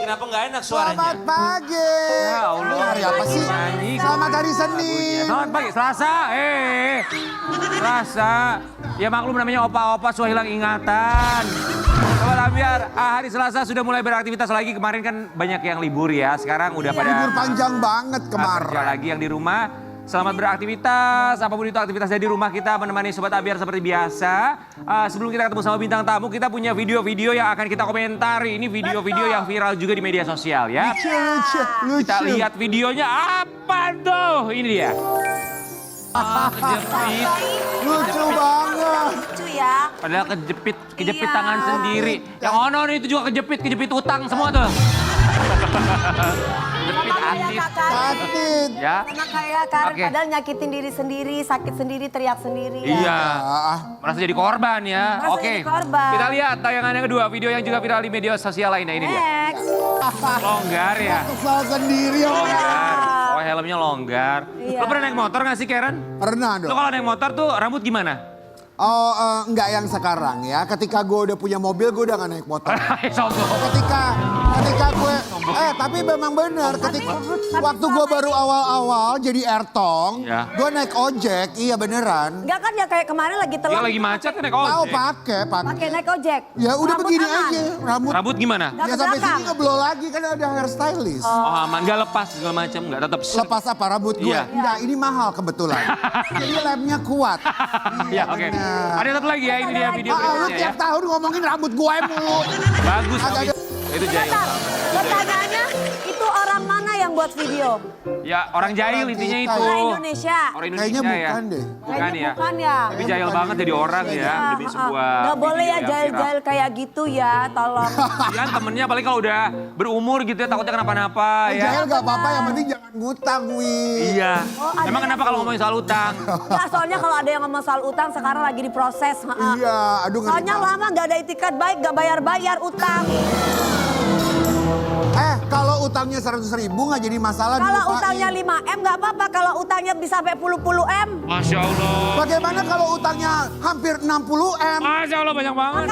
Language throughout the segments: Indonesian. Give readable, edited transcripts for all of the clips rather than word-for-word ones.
kenapa nggak enak suaranya? Selamat pagi. Ya Allah. Hari apa sih? Nyanyi. Selamat hari Senin. Selamat pagi, Selasa. Selasa. Ya maklum namanya opa-opa sudah hilang ingatan. Sobat Ambiar, hari Selasa sudah mulai beraktivitas lagi. Kemarin kan banyak yang libur ya. Sekarang udah pada Libur panjang banget kerja kemarin. lagi yang di rumah. Selamat beraktivitas, apapun itu aktivitasnya di rumah kita menemani Sobat Ambiar seperti biasa. Sebelum kita ketemu sama bintang tamu, kita punya video-video yang akan kita komentari. Ini video-video yang viral juga di media sosial ya. Lucu. Kita lihat videonya apa tuh? Ini dia. Kejepit. Lucu banget. Lucu ya. Padahal kejepit Iya. tangan sendiri. Yang ono nih itu juga kejepit utang semua tuh. Kejepit Sama kayak Atit. kakak. Atit. Ya. Sama kayak Karin, Oke. padahal nyakitin diri sendiri, sakit sendiri, teriak sendiri. Iya. Ah, Merasa jadi korban ya. Merasa Oke. jadi korban. Kita lihat tayangan yang kedua, video yang juga viral di media sosial lainnya. Ini dia. Next. Longgar ya. Kesal sendiri ya. Longgar. Oh helmnya longgar. Iya. Lo pernah naik motor gak sih Karen? Pernah Lo dong. kalau naik motor tuh rambut gimana? Oh, enggak yang sekarang ya. Ketika gue udah punya mobil, gue udah gak naik motor. Sombong. Ketika gue, tapi memang bener. Ketika waktu gue baru awal-awal jadi Airtong, Ya. gue naik ojek, iya beneran. Enggak kan ya kayak kemarin lagi Dia telat. lagi macet naik Tahu ojek. pakai. Pakai naik ojek. Ya udah Rambut begini aman. aja, rambut. Rambut gimana? Nggak Ya ke sampai belakang. sini ngeblow lagi kan ada hairstylist. Oh aman, gak lepas segala macam, gak tetap. Lepas apa rambut gue? Iya. Enggak, ini mahal kebetulan. Jadi lemnya kuat. Ya oke. bener. Ada satu lagi ya, ini dia video Lu berikutnya ya. tiap tahun ngomongin rambut gue mulu. Bagus Agak tapi. ada- Itu jahil. Bentar, pertanyaannya itu orang mana yang buat video? Ya orang jahil Orang intinya kita itu. Orang Indonesia. Orang Kayaknya Indonesia ya. bukan deh. Bukan Kayaknya ya. bukan ya. Tapi jahil banget jadi orang ya demi sebuah. Nggak boleh video ya yang jahil-jahil kayak gitu ya, tolong. viral. Kan temennya apalagi kalau udah berumur gitu ya takutnya kenapa-napa ya. Jahil gak apa-apa, yang penting jangan ngutang, Wi. Iya. Oh, ada Emang kenapa yang- kalau ngomongin soal utang? Nggak, soalnya kalau ada yang ngomong soal utang sekarang lagi diproses. Iya, aduh ngeri Soalnya banget. lama nggak ada itikat baik, nggak bayar-bayar utang. Kalau utangnya 100.000 nggak jadi masalah Kalau dilupain. utangnya 5M nggak apa-apa, kalau utangnya bisa sampai puluh M. Masya Allah. Bagaimana kalau utangnya hampir 60M? Masya Allah banyak banget.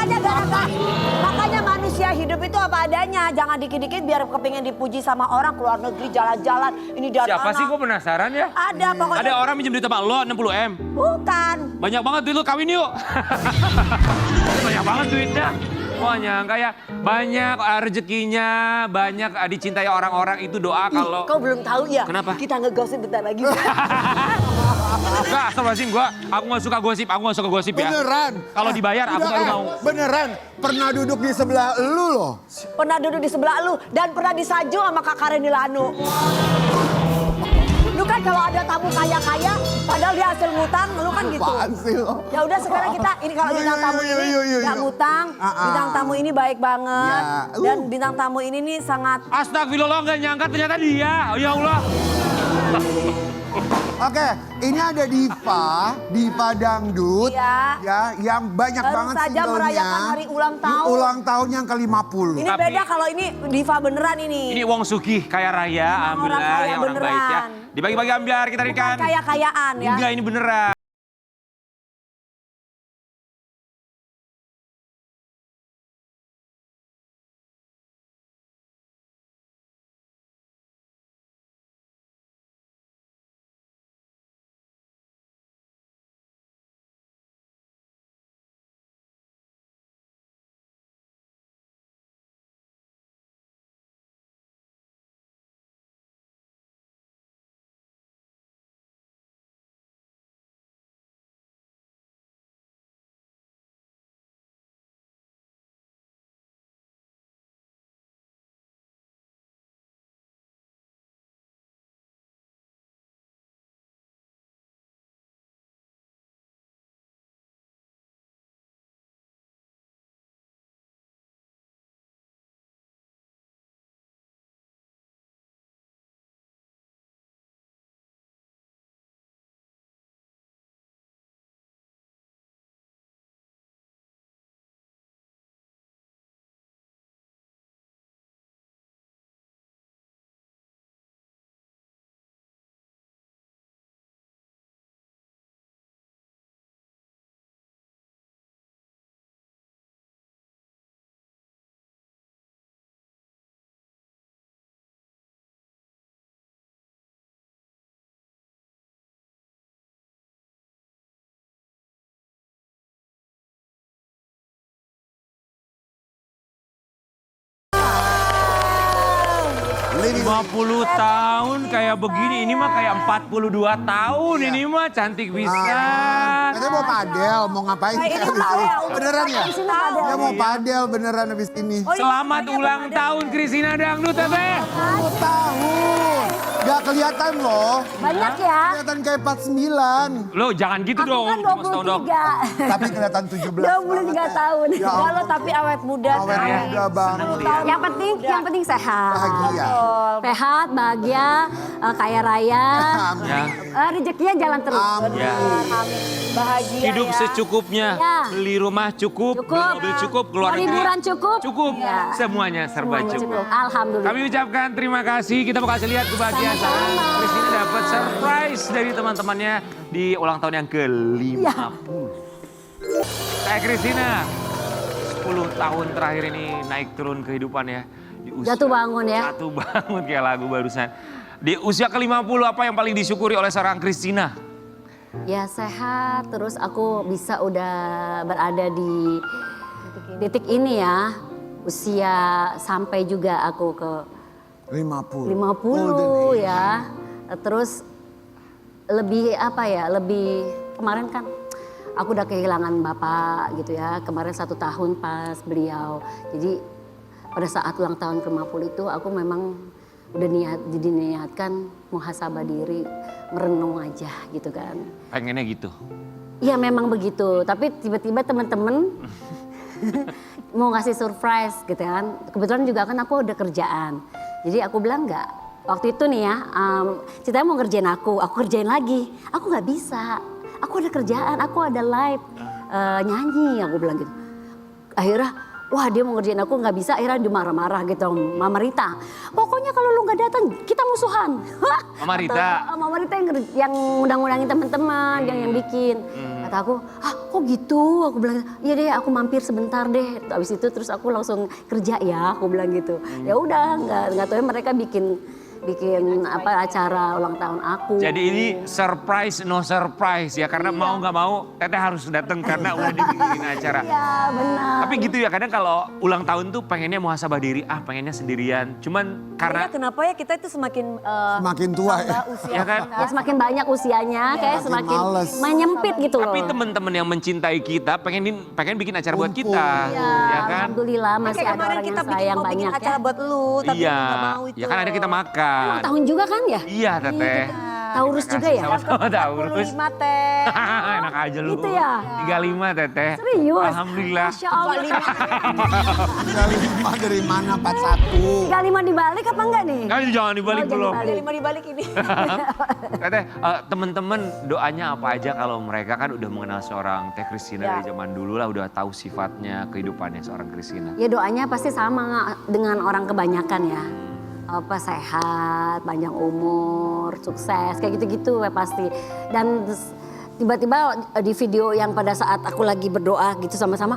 Makanya manusia hidup itu apa adanya. Jangan dikit-dikit biar kepingin dipuji sama orang keluar negeri jalan-jalan. Ini dan Siapa sih gue penasaran ya? Ada pokoknya. Ada orang minjem duit sama lo 60M. Bukan. Banyak banget duit lo, kawin yuk. Banyak banget duitnya. Wah nyangka ya, banyak rezekinya, banyak dicintai orang-orang itu doa kalau... Kau belum tahu ya? Kenapa? Kita ngegosip bentar lagi. Enggak, astagfirullahaladzim, aku gak suka gosip ya. Beneran. Kalau dibayar aku Udah, baru mau. Beneran, pernah duduk di sebelah lu loh. Pernah duduk di sebelah lu dan pernah disaju sama Kak Karin Lanu. Lu kan kalau ada tamu kaya-kaya, padahal dia hasil ngutang, lu kan gitu. Apaan sih lo? Ya udah sekarang kita ini kalau bintang tamu ini nggak ngutang, bintang tamu ini baik banget Ya, dan bintang tamu ini nih sangat. Astagfirullah, gak nyangka ternyata dia. Oh, ya Allah. Oke, ini ada Diva Dangdut. Iya. Ya, yang banyak Baru banget saja singlenya. merayakan hari ulang tahun. Ulang tahun yang ke-50. Ini Tapi- beda kalau ini diva beneran ini. Ini Wong Sugih, kaya raya, Emang alhamdulillah, orang kaya yang orang baik ya. beneran. Dibagi-bagi ambiar, kita Bukan berikan. kaya-kayaan ya. Enggak, ini beneran. 50 tahun kayak begini, ini mah kayak 42 tahun, ini mah cantik bisa. Katanya mau padel, mau ngapain? Nah, ini habis tahu ini? ya, Beneran ya? Di sini padel. Dia mau padel beneran habis ini. Selamat ulang tahun Christina Dangdut, Teteh. 10 tahun. Gak kelihatan loh. Banyak ya. Kelihatan kayak 49. Lo jangan gitu Aku dong, kan cuma setahun dong. 23. Tapi kelihatan 17. 23 tahun. Ya Kalau ampun. tapi awet muda. Awet Kak. muda banget. Yang penting sehat. Bahagia. Sehat, bahagia, kaya raya. Ya. Rezekinya jalan terus. Amin. Ya. Bahagia Hidup ya. secukupnya, Ya. beli rumah cukup, Cukup. beli mobil cukup, keluar Mau negeri liburan cukup. cukup, Ya. semuanya serba Semuanya cukup. Alhamdulillah. Kami ucapkan terima kasih, kita mau kasih lihat kebahagiaan Sama-sama. Christina dapat surprise dari teman-temannya di ulang tahun yang ke-50. Ya. Kayak Christina, 10 tahun terakhir ini naik turun kehidupan ya. Di usia- Jatuh bangun ya. Jatuh bangun kayak lagu barusan. Di usia ke-50 apa yang paling disyukuri oleh seorang Christina? Ya sehat, terus aku bisa udah berada di titik ini ya. Usia sampai juga aku ke 50. 50 ya. Terus lebih apa ya, lebih kemarin kan aku udah kehilangan bapak gitu ya. Kemarin 1 tahun pas beliau. Jadi pada saat ulang tahun ke-50 itu aku memang udah diniatkan muhasabah diri, merenung aja gitu kan. Pengennya gitu. Iya memang begitu, tapi tiba-tiba teman-teman mau ngasih surprise gitu kan. Kebetulan juga kan aku udah kerjaan. Jadi aku bilang enggak. Waktu itu nih ya, ceritanya mau ngerjain aku kerjain lagi. Aku nggak bisa, aku ada kerjaan, aku ada live nyanyi, aku bilang gitu. Akhirnya, wah dia mau ngerjain aku nggak bisa, akhirnya dia marah-marah gitu. Mama Rita, pokoknya kalau lu nggak datang kita musuhan. Mama Rita? Mama Rita yang undang-undangin teman-teman, yang bikin. Kata aku, kok gitu? Aku bilang, iya deh aku mampir sebentar deh. Habis itu terus aku langsung kerja ya, aku bilang gitu. Ya udah, nggak tahu mereka bikin apa acara ulang tahun aku. Jadi ini surprise no surprise ya, karena mau nggak mau Teteh harus datang karena udah dibikin acara. Iya benar. Tapi gitu ya, kadang kalau ulang tahun tuh pengennya muhasabah diri, pengennya sendirian. Cuman Karena karena kenapa ya kita itu semakin Semakin tua ya. tambah usia Ya kan? kita. Ya semakin banyak usianya, kayak Makin semakin males. menyempit gitu loh. tapi teman-teman yang mencintai kita pengen bikin acara buat Kumpul. kita, Ya, ya kan? alhamdulillah masih Kayak ada kemarin orang kita yang sayang mau bikin banyak acara ya. buat lu, tapi Iya, lu gak mau itu. ya kan ada kita Ulang makan. tahun juga kan ya? Iya Teteh. Taurus juga ya? Sama-sama Taurus. 45 teh. Enak aja lu. Gitu ya? 35 Teteh. Serius? Alhamdulillah. Masya Allah. 35 dari mana 41? 35 dibalik apa enggak nih? Kan jangan dibalik Oh, jangan belum. dibalik. 45 dibalik ini. Teteh, teman-teman doanya apa aja kalau mereka kan udah mengenal seorang Teh Christina Ya. dari zaman dulu lah, udah tahu sifatnya, kehidupannya seorang Christina. Ya doanya pasti sama dengan orang kebanyakan ya. Apa sehat, panjang umur, sukses, kayak gitu-gitu ya pasti. Dan tiba-tiba di video yang pada saat aku lagi berdoa gitu sama-sama,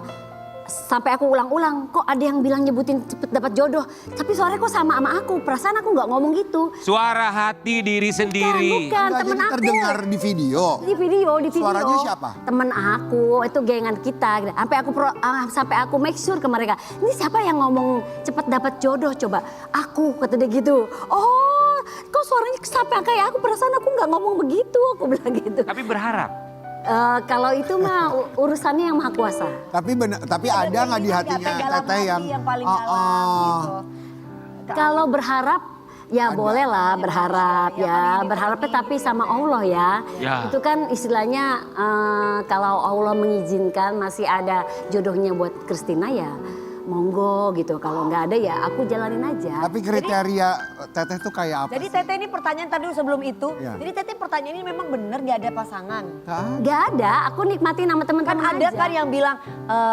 sampai aku ulang-ulang, kok ada yang bilang nyebutin cepet dapat jodoh. Tapi suaranya kok sama aku, perasaan aku nggak ngomong gitu. Suara hati diri sendiri. Bukan, Enggak, temen jadi aku. terdengar di video. Di video. Suaranya siapa? Temen aku, itu gengan kita. Gitu. Sampai aku make sure ke mereka, ini siapa yang ngomong cepet dapat jodoh coba? Aku, kata dia gitu. Oh, kok suaranya sampai kayak aku, perasaan aku nggak ngomong begitu, aku bilang gitu. Tapi berharap. Kalau itu mah urusannya yang maha kuasa. Tapi ada nggak di hatinya dalam Teteh hati yang paling dalam gitu. Kalau berharap, ya boleh lah berharap ya. Berharapnya tapi sama Allah ya. Ya. Itu kan istilahnya kalau Allah mengizinkan masih ada jodohnya buat Christina ya monggo gitu. Kalau nggak ada ya aku jalanin aja. Tapi kriteria Teteh tuh kayak apa? Jadi Teteh ini pertanyaan tadi sebelum itu. Ya. Jadi Teteh pertanyaan ini memang benar gak ada pasangan. Nggak ada, aku nikmatin sama teman-teman Kan ada aja. kan yang bilang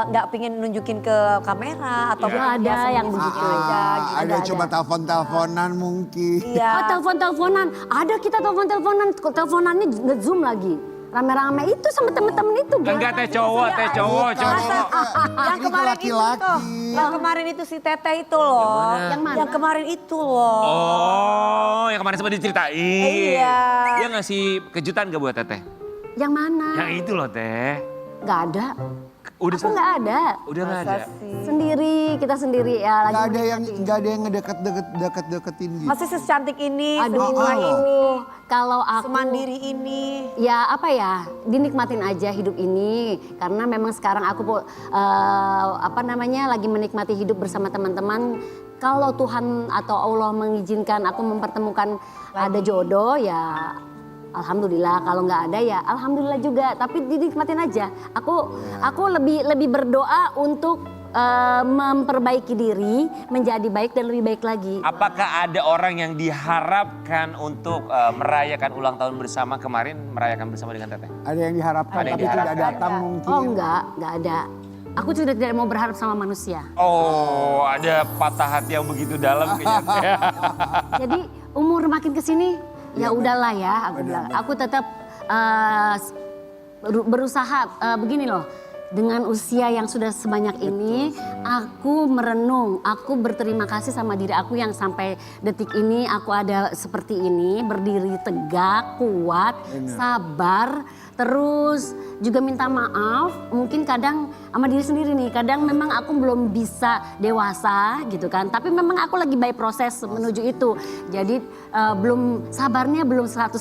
nggak pingin nunjukin ke kamera atau Ya, ada yang begitu. aja gitu. Ada coba telepon-teleponan mungkin. Iya. Oh telepon-teleponan, ada kita telepon-teleponan, teleponannya nge-zoom lagi. Rame-rame itu sama temen-temen itu. Enggak Teh cowok, Teh cowok, cowok. Yang Ini kemarin itu laki-laki. tuh. Yang kemarin itu si Teteh itu loh. Yang mana? Yang kemarin itu loh. Oh, yang kemarin sempat diceritain. Iya. Dia ngasih kejutan gak buat Teteh? Yang mana? Yang itu loh Teh. Nggak ada. Udah Aku nggak ada. Udah nggak ada. Sendiri, kita sendiri ya. Nggak ada yang ngedeket-deketin gitu. Masih secantik ini, Aduh, semua ini, kalau aku semandiri ini. ya apa ya, dinikmatin aja hidup ini karena memang sekarang aku lagi menikmati hidup bersama teman-teman. Kalau Tuhan atau Allah mengizinkan aku mempertemukan ada jodoh ya alhamdulillah, kalau nggak ada ya alhamdulillah juga, tapi dinikmatin aja. Aku lebih berdoa untuk memperbaiki diri, menjadi baik dan lebih baik lagi. Apakah ada orang yang diharapkan untuk merayakan ulang tahun bersama kemarin, merayakan bersama dengan Teteh? Ada yang diharapkan Ada yang tapi tidak diharapkan. datang mungkin. Oh nggak ada. Aku sudah tidak mau berharap sama manusia. Oh, ada patah hati yang begitu dalam kayaknya. Jadi umur makin kesini ya udahlah ya, aku bilang. Aku tetap berusaha begini loh. Dengan usia yang sudah sebanyak ini, aku merenung, aku berterima kasih sama diri aku yang sampai detik ini aku ada seperti ini, berdiri tegak, kuat, sabar, terus juga minta maaf. Mungkin kadang sama diri sendiri nih, kadang memang aku belum bisa dewasa gitu kan, tapi memang aku lagi by proses menuju itu. Jadi sabarnya belum 100%,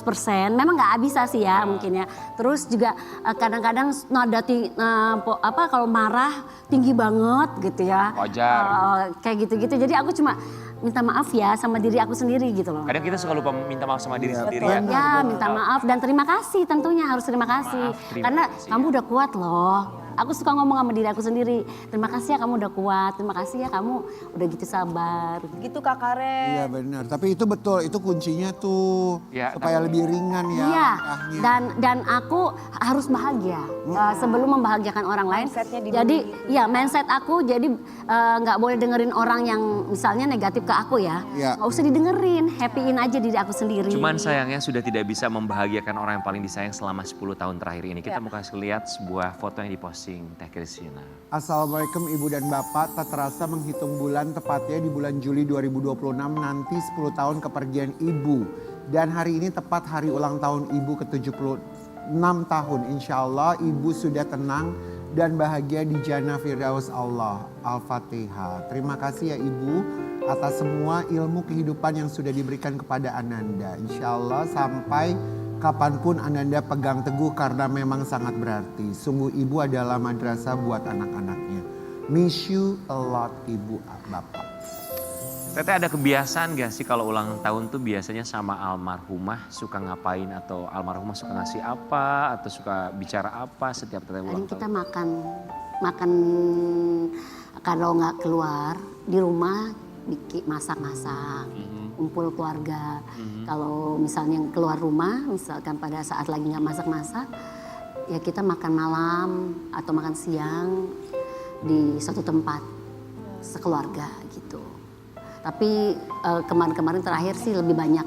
memang nggak bisa sih ya mungkin ya. Terus juga kadang-kadang nada kalau marah tinggi banget gitu ya. Wajar. Kayak gitu-gitu. Jadi aku cuma minta maaf ya sama diri aku sendiri gitu loh. Kadang kita suka lupa minta maaf sama diri sendiri ya. Ya minta maaf dan terima kasih, tentunya harus terima kasih. Terima Karena kasih. kamu udah kuat loh. Aku suka ngomong sama diri aku sendiri. Terima kasih ya kamu udah kuat, terima kasih ya kamu udah gitu sabar. Gitu Kak Karen. Iya benar, tapi itu betul, itu kuncinya tuh Ya, supaya lebih ringan ya Iya, langkahnya. dan aku harus bahagia sebelum membahagiakan orang lain. Mindsetnya Jadi, ya mindset aku jadi nggak boleh dengerin orang yang misalnya negatif ke aku ya. Iya. Nggak usah didengerin, happyin aja diri aku sendiri. Cuman sayangnya sudah tidak bisa membahagiakan orang yang paling disayang selama 10 tahun terakhir ini. Kita mau kasih lihat sebuah foto yang diposting Teh Christina. Assalamualaikum Ibu dan Bapak, tak terasa menghitung bulan tepatnya di bulan Juli 2026 nanti 10 tahun kepergian Ibu. Dan hari ini tepat hari ulang tahun Ibu ke-76 tahun. Insya Allah Ibu sudah tenang dan bahagia di Jannah Firdaus Allah. Al-Fatihah. Terima kasih ya Ibu atas semua ilmu kehidupan yang sudah diberikan kepada Ananda. Insya Allah sampai kapanpun Ananda pegang teguh karena memang sangat berarti. Sungguh Ibu adalah madrasah buat anak-anaknya. Miss you a lot Ibu Bapak. Teteh ada kebiasaan gak sih kalau ulang tahun tuh biasanya sama almarhumah suka ngapain atau almarhumah suka ngasih apa atau suka bicara apa setiap Teteh ulang Kadang kita tahun? makan kalau nggak keluar di rumah masak-masak, kumpul keluarga. Kalau misalnya keluar rumah, misalkan pada saat lagi nggak masak-masak, ya kita makan malam atau makan siang di suatu tempat sekeluarga gitu. Tapi kemarin-kemarin terakhir sih lebih banyak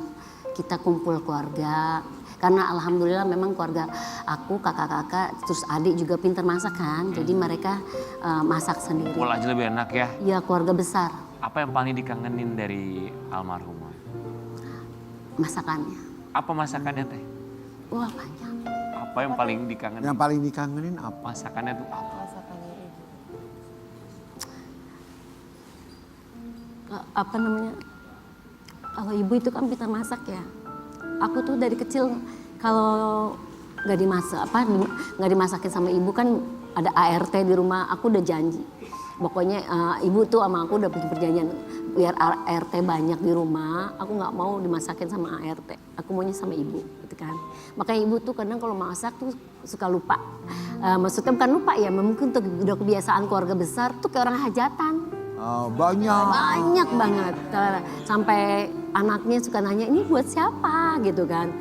kita kumpul keluarga. Karena alhamdulillah memang keluarga aku, kakak-kakak, terus adik juga pintar masak kan. Jadi mereka masak sendiri. Kumpul aja lebih enak ya. Ya keluarga besar. Apa yang paling dikangenin dari almarhumah? Masakannya. Apa masakannya Teh? Wah banyak. Apa yang paling dikangenin? Yang paling dikangenin apa? Masakannya tuh apa? Apa namanya? Kalau ibu itu kan pintar masak ya. Aku tuh dari kecil kalau nggak dimasakin sama ibu kan ada ART di rumah. Aku udah janji. Pokoknya ibu tuh sama aku udah bikin perjanjian biar ART banyak di rumah. Aku nggak mau dimasakin sama ART. Aku maunya sama ibu, gitu kan. Makanya ibu tuh kadang kalau masak tuh suka lupa. Maksudnya bukan lupa ya, mungkin tuh udah kebiasaan keluarga besar tuh kayak orang hajatan. Oh, banyak. Banyak banget. Sampai anaknya suka nanya, ini buat siapa gitu kan.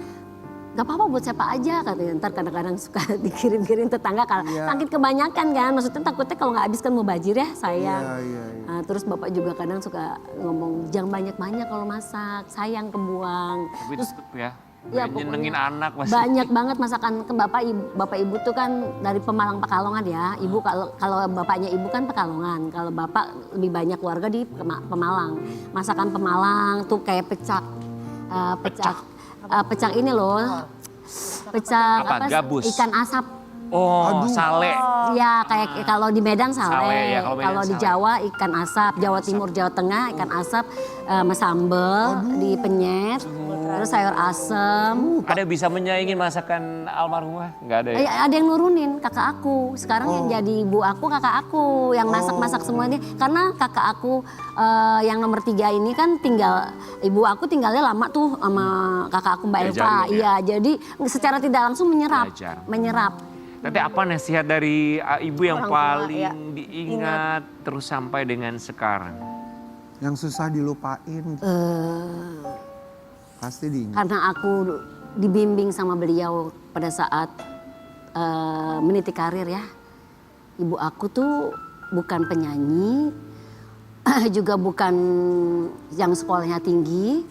Gak apa-apa buat siapa aja katanya. Ntar kadang-kadang suka dikirim-kirim tetangga kalau sakit kebanyakan kan. Maksudnya takutnya kalau gak habis kan mau bajir ya sayang. Iya. Terus bapak juga kadang suka ngomong jangan banyak-banyak kalau masak, sayang kebuang. Tapi Terus tetep ya, ya, nyenengin pokoknya anak pasti. banyak banget masakan ke bapak ibu tuh kan dari Pemalang Pekalongan ya. Ibu kalau bapaknya ibu kan Pekalongan, kalau bapak lebih banyak keluarga di Pemalang. Masakan Pemalang tuh kayak pecak ini loh. Pecak Apa? sih? Gabus? Ikan asap. Oh, Aduh. sale. Ya kayak kalau di Medan Sale, sale, ya, kalau Medan kalau di sale. Jawa ikan asap, Jawa Timur, Jawa Tengah ikan asap sama sambel dipenyet, terus sayur asem. Ada bisa menyaingi masakan almarhumah? Nggak ada ya? Ada yang nurunin kakak aku. Sekarang yang jadi ibu aku kakak aku yang masak-masak semua ini. Karena kakak aku yang nomor 3 ini kan tinggal, ibu aku tinggalnya lama tuh sama kakak aku Mbak Eva. Diajarin ya? Iya, jadi secara tidak langsung menyerap. Belajar. Menyerap. Tapi apa nasihat dari ibu yang Orang tua, paling ya. diingat terus sampai dengan sekarang? Yang susah dilupain. Pasti diingat. Karena aku dibimbing sama beliau pada saat meniti karir ya. Ibu aku tuh bukan penyanyi, juga bukan yang sekolahnya tinggi,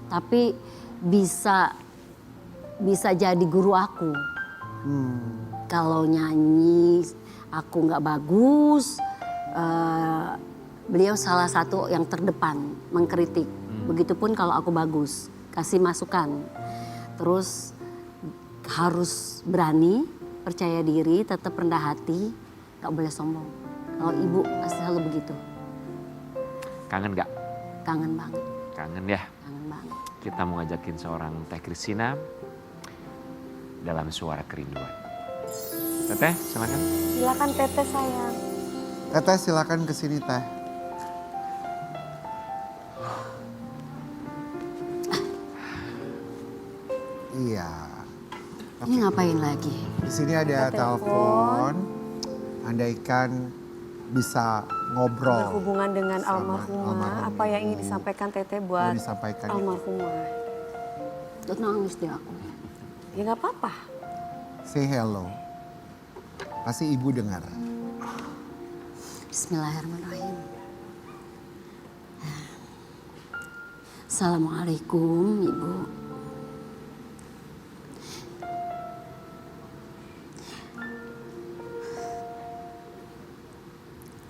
tapi bisa jadi guru aku. Kalau nyanyi aku nggak bagus, beliau salah satu yang terdepan mengkritik. Begitupun kalau aku bagus, kasih masukan. Terus harus berani, percaya diri, tetap rendah hati, nggak boleh sombong. Kalau ibu selalu begitu. Kangen nggak? Kangen banget, Kangen ya. kangen banget. Kita mau ngajakin seorang Teh Christina dalam suara kerinduan. Teteh, silakan. Silakan Teteh sayang. Teteh silakan ke sini Teh. Iya. Ini ngapain lagi? Di sini ada telepon. Andaikan bisa ngobrol. Berhubungan dengan sama almarhumah, apa yang ingin disampaikan Teteh buat Mau disampaikan itu. almarhumah? Tuh nangis dia aku. Ya nggak apa-apa. Say hello. Pasti ibu dengar. Bismillahirrahmanirrahim. Assalamualaikum Ibu.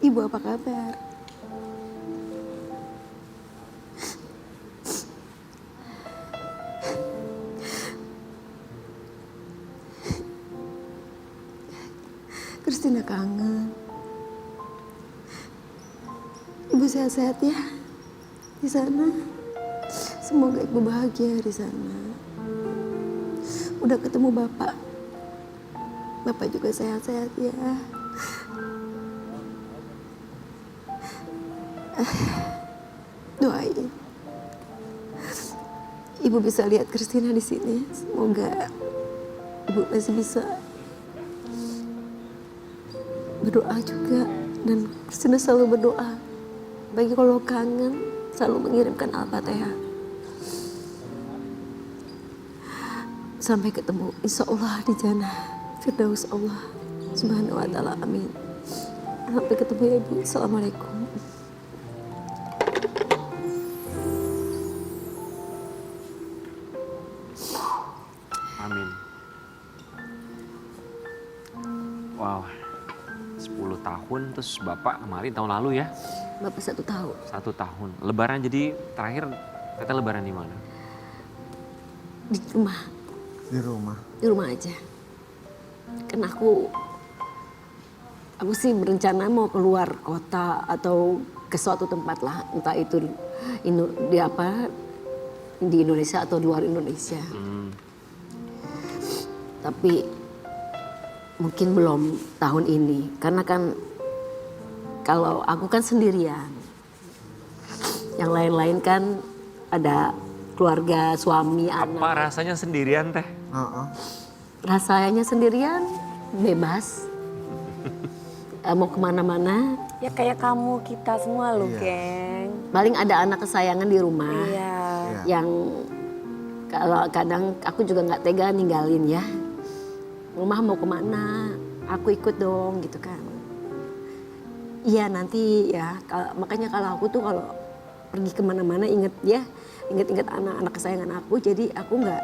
Ibu apa kabar? Kristina kangen. Ibu sehat-sehat ya di sana. Semoga ibu bahagia di sana. Udah ketemu bapak. Bapak juga sehat-sehat ya. Doain. Ibu bisa lihat Kristina di sini. Semoga ibu masih bisa berdoa juga, dan Kristina selalu berdoa. Bagi kalau kangen, selalu mengirimkan Al-Fatihah. Sampai ketemu, insya Allah di jannah Firdaus Allah Subhanahu wa Ta'ala, amin. Sampai ketemu ya Ibu. Assalamualaikum. Amin. Wow, 10 tahun terus Bapak kemarin tahun lalu ya? Bapak 1 tahun. 1 tahun. Lebaran jadi terakhir kita lebaran di mana? Di rumah. Di rumah. Di rumah aja. Kan aku sih berencana mau keluar kota atau ke suatu tempat lah, entah itu di Indonesia atau di luar Indonesia. Tapi mungkin belum tahun ini, karena kan kalau aku kan sendirian. Yang lain-lain kan ada keluarga, suami, anak. Apa rasanya sendirian Teh? Rasanya sendirian, bebas. Mau kemana-mana. Ya kayak kamu kita semua loh, geng. Paling ada anak kesayangan di rumah. Iya. Yang kalau kadang aku juga nggak tega ninggalin ya. Rumah mau kemana, aku ikut dong gitu kan. Iya nanti ya, makanya kalau aku tuh kalau pergi kemana-mana inget anak-anak kesayangan aku. Jadi aku nggak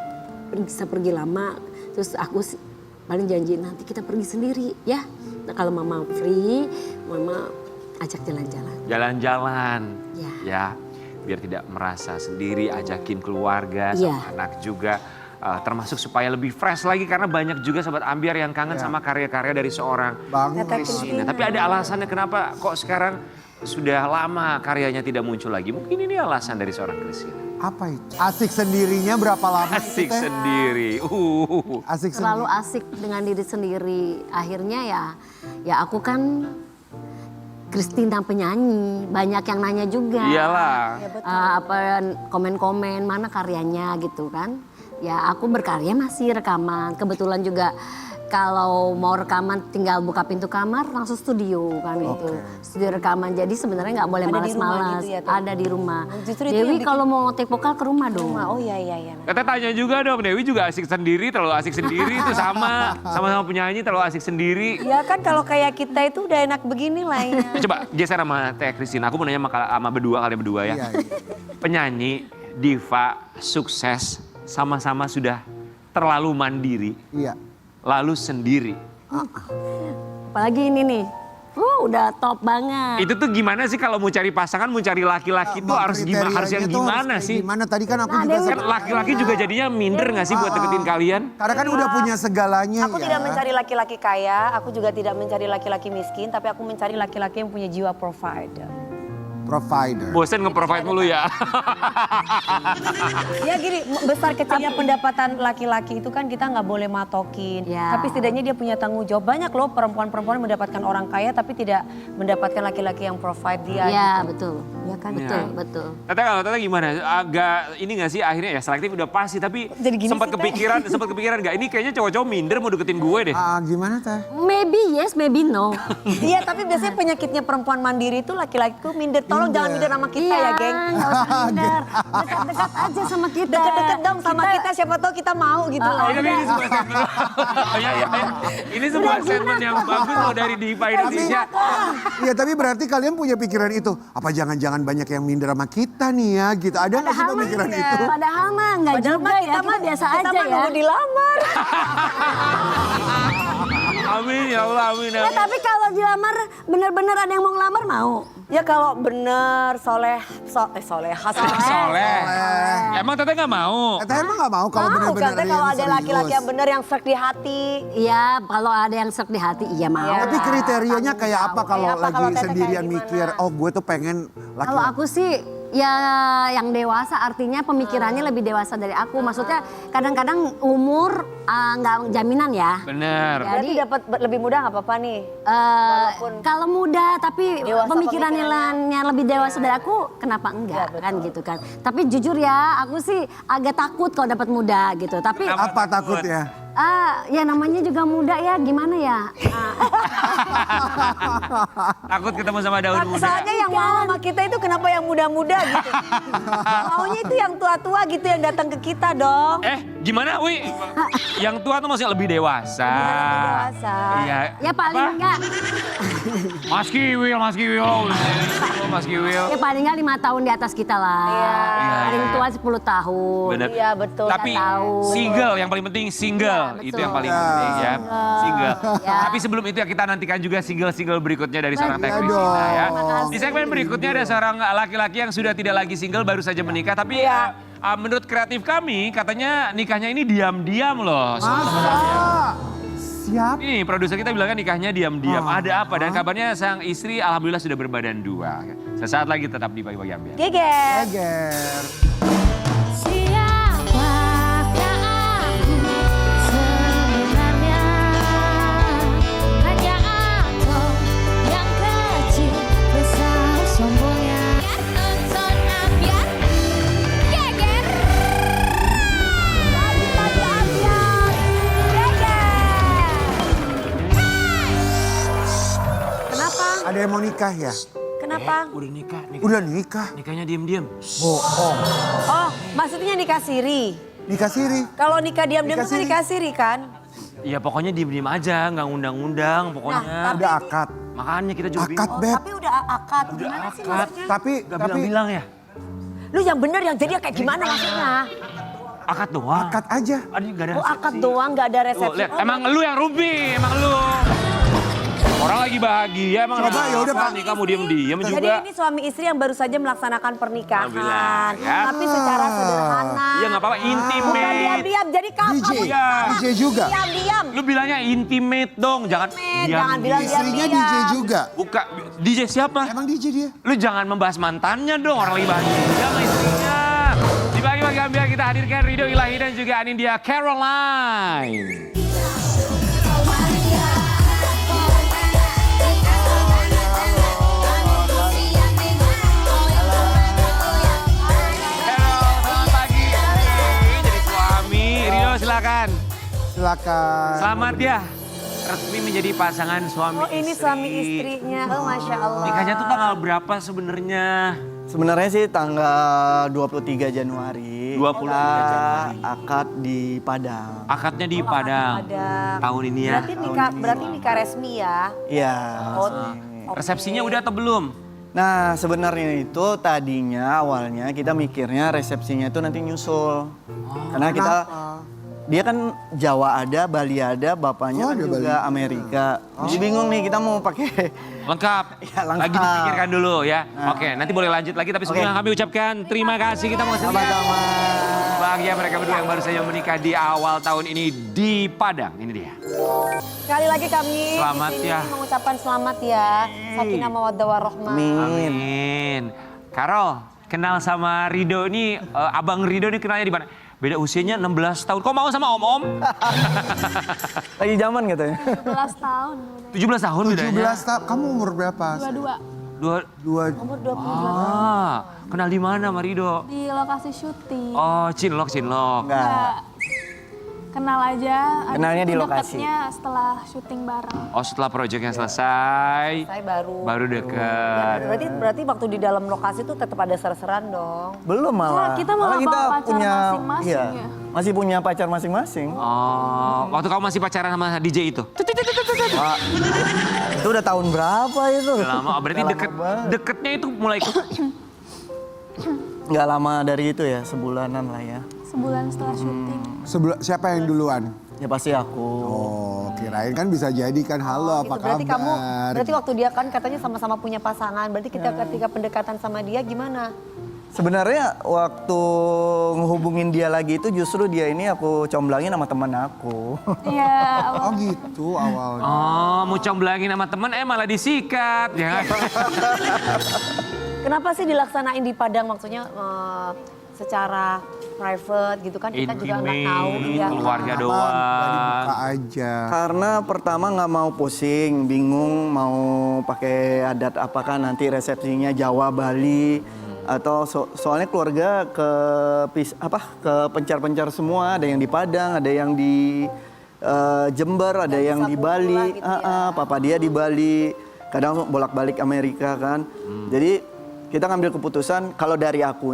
bisa pergi lama. Terus aku paling janji nanti kita pergi sendiri ya. Nah, kalau mama free, mama ajak jalan-jalan. Jalan-jalan. Ya. Ya, biar tidak merasa sendiri, ajakin keluarga, Iya. sama anak juga. termasuk supaya lebih fresh lagi karena banyak juga sobat ambiar yang kangen sama karya-karya dari seorang Bang Christina. Tapi ada alasannya kenapa kok sekarang sudah lama karyanya tidak muncul lagi. Mungkin ini alasan dari seorang Christina. apa itu? Asik sendirinya berapa lama? Asik itu, Teh? sendiri. Asik Terlalu sendiri. asik dengan diri sendiri. Akhirnya ya aku kan Christina penyanyi. Banyak yang nanya juga. Iyalah. Apa komen-komen mana karyanya gitu kan. Ya aku berkarya masih rekaman. Kebetulan juga kalau mau rekaman tinggal buka pintu kamar langsung studio kan gitu. Studio rekaman. Jadi sebenarnya nggak boleh Ada di rumah malas-malas. gitu ya, Teh? Ada di rumah. Justru itu yang Dewi bikin- kalau mau take vokal ke rumah dong. Oh iya. Kita tanya juga dong, Dewi juga asik sendiri, terlalu asik sendiri itu sama-sama penyanyi terlalu asik sendiri. Ya kan kalau kayak kita itu udah enak begini lah ya. Coba geser sama Teh Christina, aku mau nanya sama kalian berdua ya. Iya, iya. Penyanyi, diva, sukses, sama-sama sudah terlalu mandiri, Iya. lalu sendiri. Apalagi ini nih. Udah top banget. Itu tuh gimana sih kalau mau cari pasangan, mau cari laki-laki tuh harus gimana, harus yang Kriterianya tuh gimana kayak sih? Gimana tadi kan aku Nah, juga Dewi Kan laki-laki juga jadinya minder gak sih buat deketin kalian? karena kan udah punya segalanya Aku ya. tidak mencari laki-laki kaya, aku juga tidak mencari laki-laki miskin, tapi aku mencari laki-laki yang punya jiwa provider. Provider. Bosen nge-provide mulu ya. Ya gini, besar kecilnya pendapatan laki-laki itu kan kita nggak boleh matokin. Ya. Tapi setidaknya dia punya tanggung jawab. Banyak loh perempuan-perempuan yang mendapatkan orang kaya tapi tidak mendapatkan laki-laki yang provide dia. Ya gitu. betul. Ya kan? Betul, betul. Kalau Tata gimana? Agak ini gak sih akhirnya ya selektif udah pasti tapi Jadi gini sempat sih, Teh. kepikiran gak? Ini kayaknya cowok-cowok minder mau deketin gue deh. Gimana Teh? Maybe yes, maybe no. Iya, tapi biasanya penyakitnya perempuan mandiri itu laki-laki tuh minder. Tolong jangan minder sama kita ya, geng. Nggak usah minder. Dekat-dekat aja sama kita. Deket-deket dong sama kita, siapa tahu kita mau gitu loh. Ini sebuah statement. Ya. Ini sebuah statement yang bagus loh dari Diva Indonesia. Iya tapi berarti kalian punya pikiran itu. Apa jangan-jangan banyak yang minder sama kita nih ya gitu. Ada nggak sih pemikiran itu? Padahal mah nggak Padahal juga mah ya, kita biasa kita aja mah ya. nunggu dilamar. Amin ya Allah, amin ya Ya, Allah. tapi kalau dilamar bener-bener ada yang mau ngelamar mau. Ya kalau bener soleha. Soleh. Emang Tete gak mau? Teh emang nggak mau kalau Mau benar-benar kan kalau ada serius. laki-laki yang bener yang serk di hati. Iya, kalau ada yang serk di hati, iya mau. Iya. Tapi kriterianya kayak apa kalau Kayak apa lagi kalau Teteh sendirian kayak gimana? mikir, oh gue tuh pengen Kalau laki-laki. aku sih ya yang dewasa artinya pemikirannya lebih dewasa dari aku. Maksudnya kadang-kadang umur nggak jaminan ya. Bener. Berarti dapat lebih mudah nggak apa-apa nih. Walaupun- Kalau muda tapi Dewasa pemikirannya lebih dewasa dari aku, kenapa enggak Iya, kan gitu kan. Tapi jujur ya, aku sih agak takut kalau dapat muda gitu. Tapi Apa takutnya? ya namanya juga muda ya, gimana ya? Takut ketemu sama daun muda. Soalnya yang mau sama kita itu kenapa yang muda-muda gitu. Maunya itu yang tua-tua gitu yang datang ke kita dong. Gimana Wi? Yang tua tuh maksudnya lebih dewasa. Lebih dewasa. Iya. Ya paling Apa? enggak, Mas Kiwil. Mas Kiwil. ya paling enggak 5 tahun di atas kita lah. Iya. Paling tua 10 tahun. Bener. Iya betul. Tapi Nggak tahu. single yang paling penting single. Iya, Itu betul. yang paling penting ya. Single. Ya. Tapi sebelum itu ya kita nantikan juga single-single berikutnya dari seorang Teh Iya Christina dong. ya. Terima kasih. Di segmen berikutnya ada seorang laki-laki yang sudah tidak lagi single baru saja menikah tapi Iya. menurut kreatif kami katanya nikahnya ini diam-diam loh. Siap. Ini produser kita bilangnya nikahnya diam-diam. Ada apa? Dan kabarnya sang istri alhamdulillah sudah berbadan 2. Sesaat lagi tetap di Pagi-Pagi Ambiar. Geger. Geger. Siapakah aku sebenarnya? Hanya aku yang kecil besar sombongnya. Nonton Ambiar, geger. Pagi-pagi Ambiar, geger. Kenapa? Ada yang mau nikah ya? Kenapa? Udah nikah, Udah nikah. nikahnya diam-diam. Bohong. Oh, maksudnya nikah siri. Nikah siri. Kalau nikah diam-diam Nikah itu kan siri. nikah siri kan? Ya pokoknya diam-diam aja, nggak undang-undang pokoknya. Nah, Udah akad. Makanya kita juga Akad bingung. beb. Tapi udah akad. Gimana sih akad. maksudnya? Tapi Gak bilang-bilang ya? Lu yang bener yang jadi kayak gimana maksudnya? Akad doang. akad aja. Aduh, gak ada Oh akad resepsi. doang gak ada Tuh, resepsi. lihat, Oh, emang lu yang rugi, emang lu. Orang lagi bahagia emang. Coba, ya udah, Pak. nih kamu diem-diem Jadi juga. ini suami istri yang baru saja melaksanakan pernikahan. Alhamdulillah, ya. Tapi secara sederhana. Ya nggak apa-apa, Bukan intimate. diam-diam. Jadi kamu DJ, Iya. DJ juga. diam-diam. Lu bilangnya intimate dong, jangan Jangan bilang Istrinya diam-diam. DJ juga. Buka DJ siapa? Emang DJ dia? Lu jangan membahas mantannya dong, orang lagi bahagia sama istrinya. Di pagi-pagi ambiar kita hadirkan Ridho Ilahi dan juga Anindya Caroline. Carol, selamat pagi. Jadi suami, Ridho silakan. Silakan. Selamat ya, resmi menjadi pasangan suami Oh ini suami istrinya. Oh Masya Allah. Nikahnya tuh tanggal berapa sebenarnya? Sebenarnya sih tanggal 23 Januari. 23 Kita Januari. akad di Padang. Akadnya di Padang. Padang. Tahun ini ya. Berarti nikah resmi ya. Iya. Oh, Resepsinya udah atau belum? Nah sebenarnya itu tadinya awalnya kita mikirnya resepsinya itu nanti nyusul. Karena kita dia kan Jawa ada, Bali ada, bapaknya Oh, kan ada juga Amerika. Jadi bingung nih kita mau pakai. Lengkap. Ya, lengkap. Lagi dipikirkan dulu ya. Oke, nanti boleh lanjut lagi. Tapi sebelumnya kami ucapkan terima kasih. Kita mau Sama-sama. bahagia mereka berdua yang baru saja menikah di awal tahun ini di Padang. Ini dia. Sekali lagi kami Selamat di sini ya. mengucapkan selamat ya. Sakinah mawaddah warahmah. Amin. Amin. Karol, kenal sama Ridho ini, Abang Ridho ini kenalnya di mana? Beda usianya 16 tahun. Kok mau sama om-om? Lagi zaman katanya. 17 tahun. 17 tahun bedanya. 17 tahun. Kamu umur berapa? 22. Dua. Umur 20. Kenal di mana sama Ridho? Di lokasi syuting. Oh, Cinlok. Enggak. Kenal aja. Abis Kenalnya itu di lokasi. deketnya setelah syuting bareng. Oh, setelah proyeknya selesai, Saya baru. baru deket. Berarti waktu di dalam lokasi tuh tetap ada ser-seran dong. Belum malah. kita malah bawa pacar masing-masing iya, ya. masih punya pacar masing-masing. Oh, waktu kamu masih pacaran sama DJ itu? Wah, itu udah tahun berapa itu? Udah lama, oh, berarti Udah lama banget. deketnya itu mulai Nggak lama dari itu ya, sebulanan lah ya. Sebulan setelah syuting. Siapa yang duluan? Ya pasti aku. Oh, kirain kan bisa jadi kan. Halo, apa Gitu. kabar? Berarti waktu dia kan katanya sama-sama punya pasangan. Berarti kita ketika pendekatan sama dia gimana? Sebenarnya waktu ngehubungin dia lagi itu justru dia ini aku comblangin sama teman aku. Iya. Oh gitu awalnya. oh, mau comblangin sama temen, malah disikat. Ya. Kenapa sih dilaksanain di Padang maksudnya secara private gitu kan kita juga nggak tahu Intimate, ya. keluarga Nggak doang. dibuka aja. Karena pertama nggak mau pusing, bingung mau pakai adat apakah nanti resepsinya Jawa, Bali. Atau soalnya keluarga ke pencar-pencar semua, ada yang di Padang, ada yang di Jember, ada yang di bisa Bali. pulang gitu ya. Papa dia di Bali, kadang bolak-balik Amerika kan. Jadi kita ngambil keputusan kalau dari aku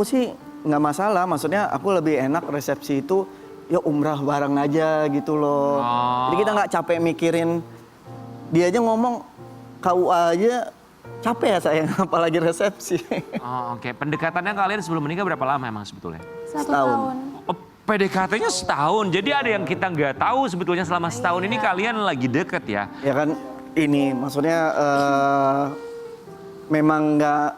sih nggak masalah. Maksudnya aku lebih enak resepsi itu ya umrah bareng aja gitu loh. Jadi kita nggak capek mikirin, dia aja ngomong KUA aja capek ya sayang, apalagi resepsi. Oh, oke. Pendekatannya kalian sebelum menikah berapa lama emang sebetulnya? 1 Setahun. tahun. Oh, PDKT-nya setahun. Jadi ada yang kita nggak tahu sebetulnya selama setahun ini kalian lagi deket ya. Ya kan ini maksudnya memang nggak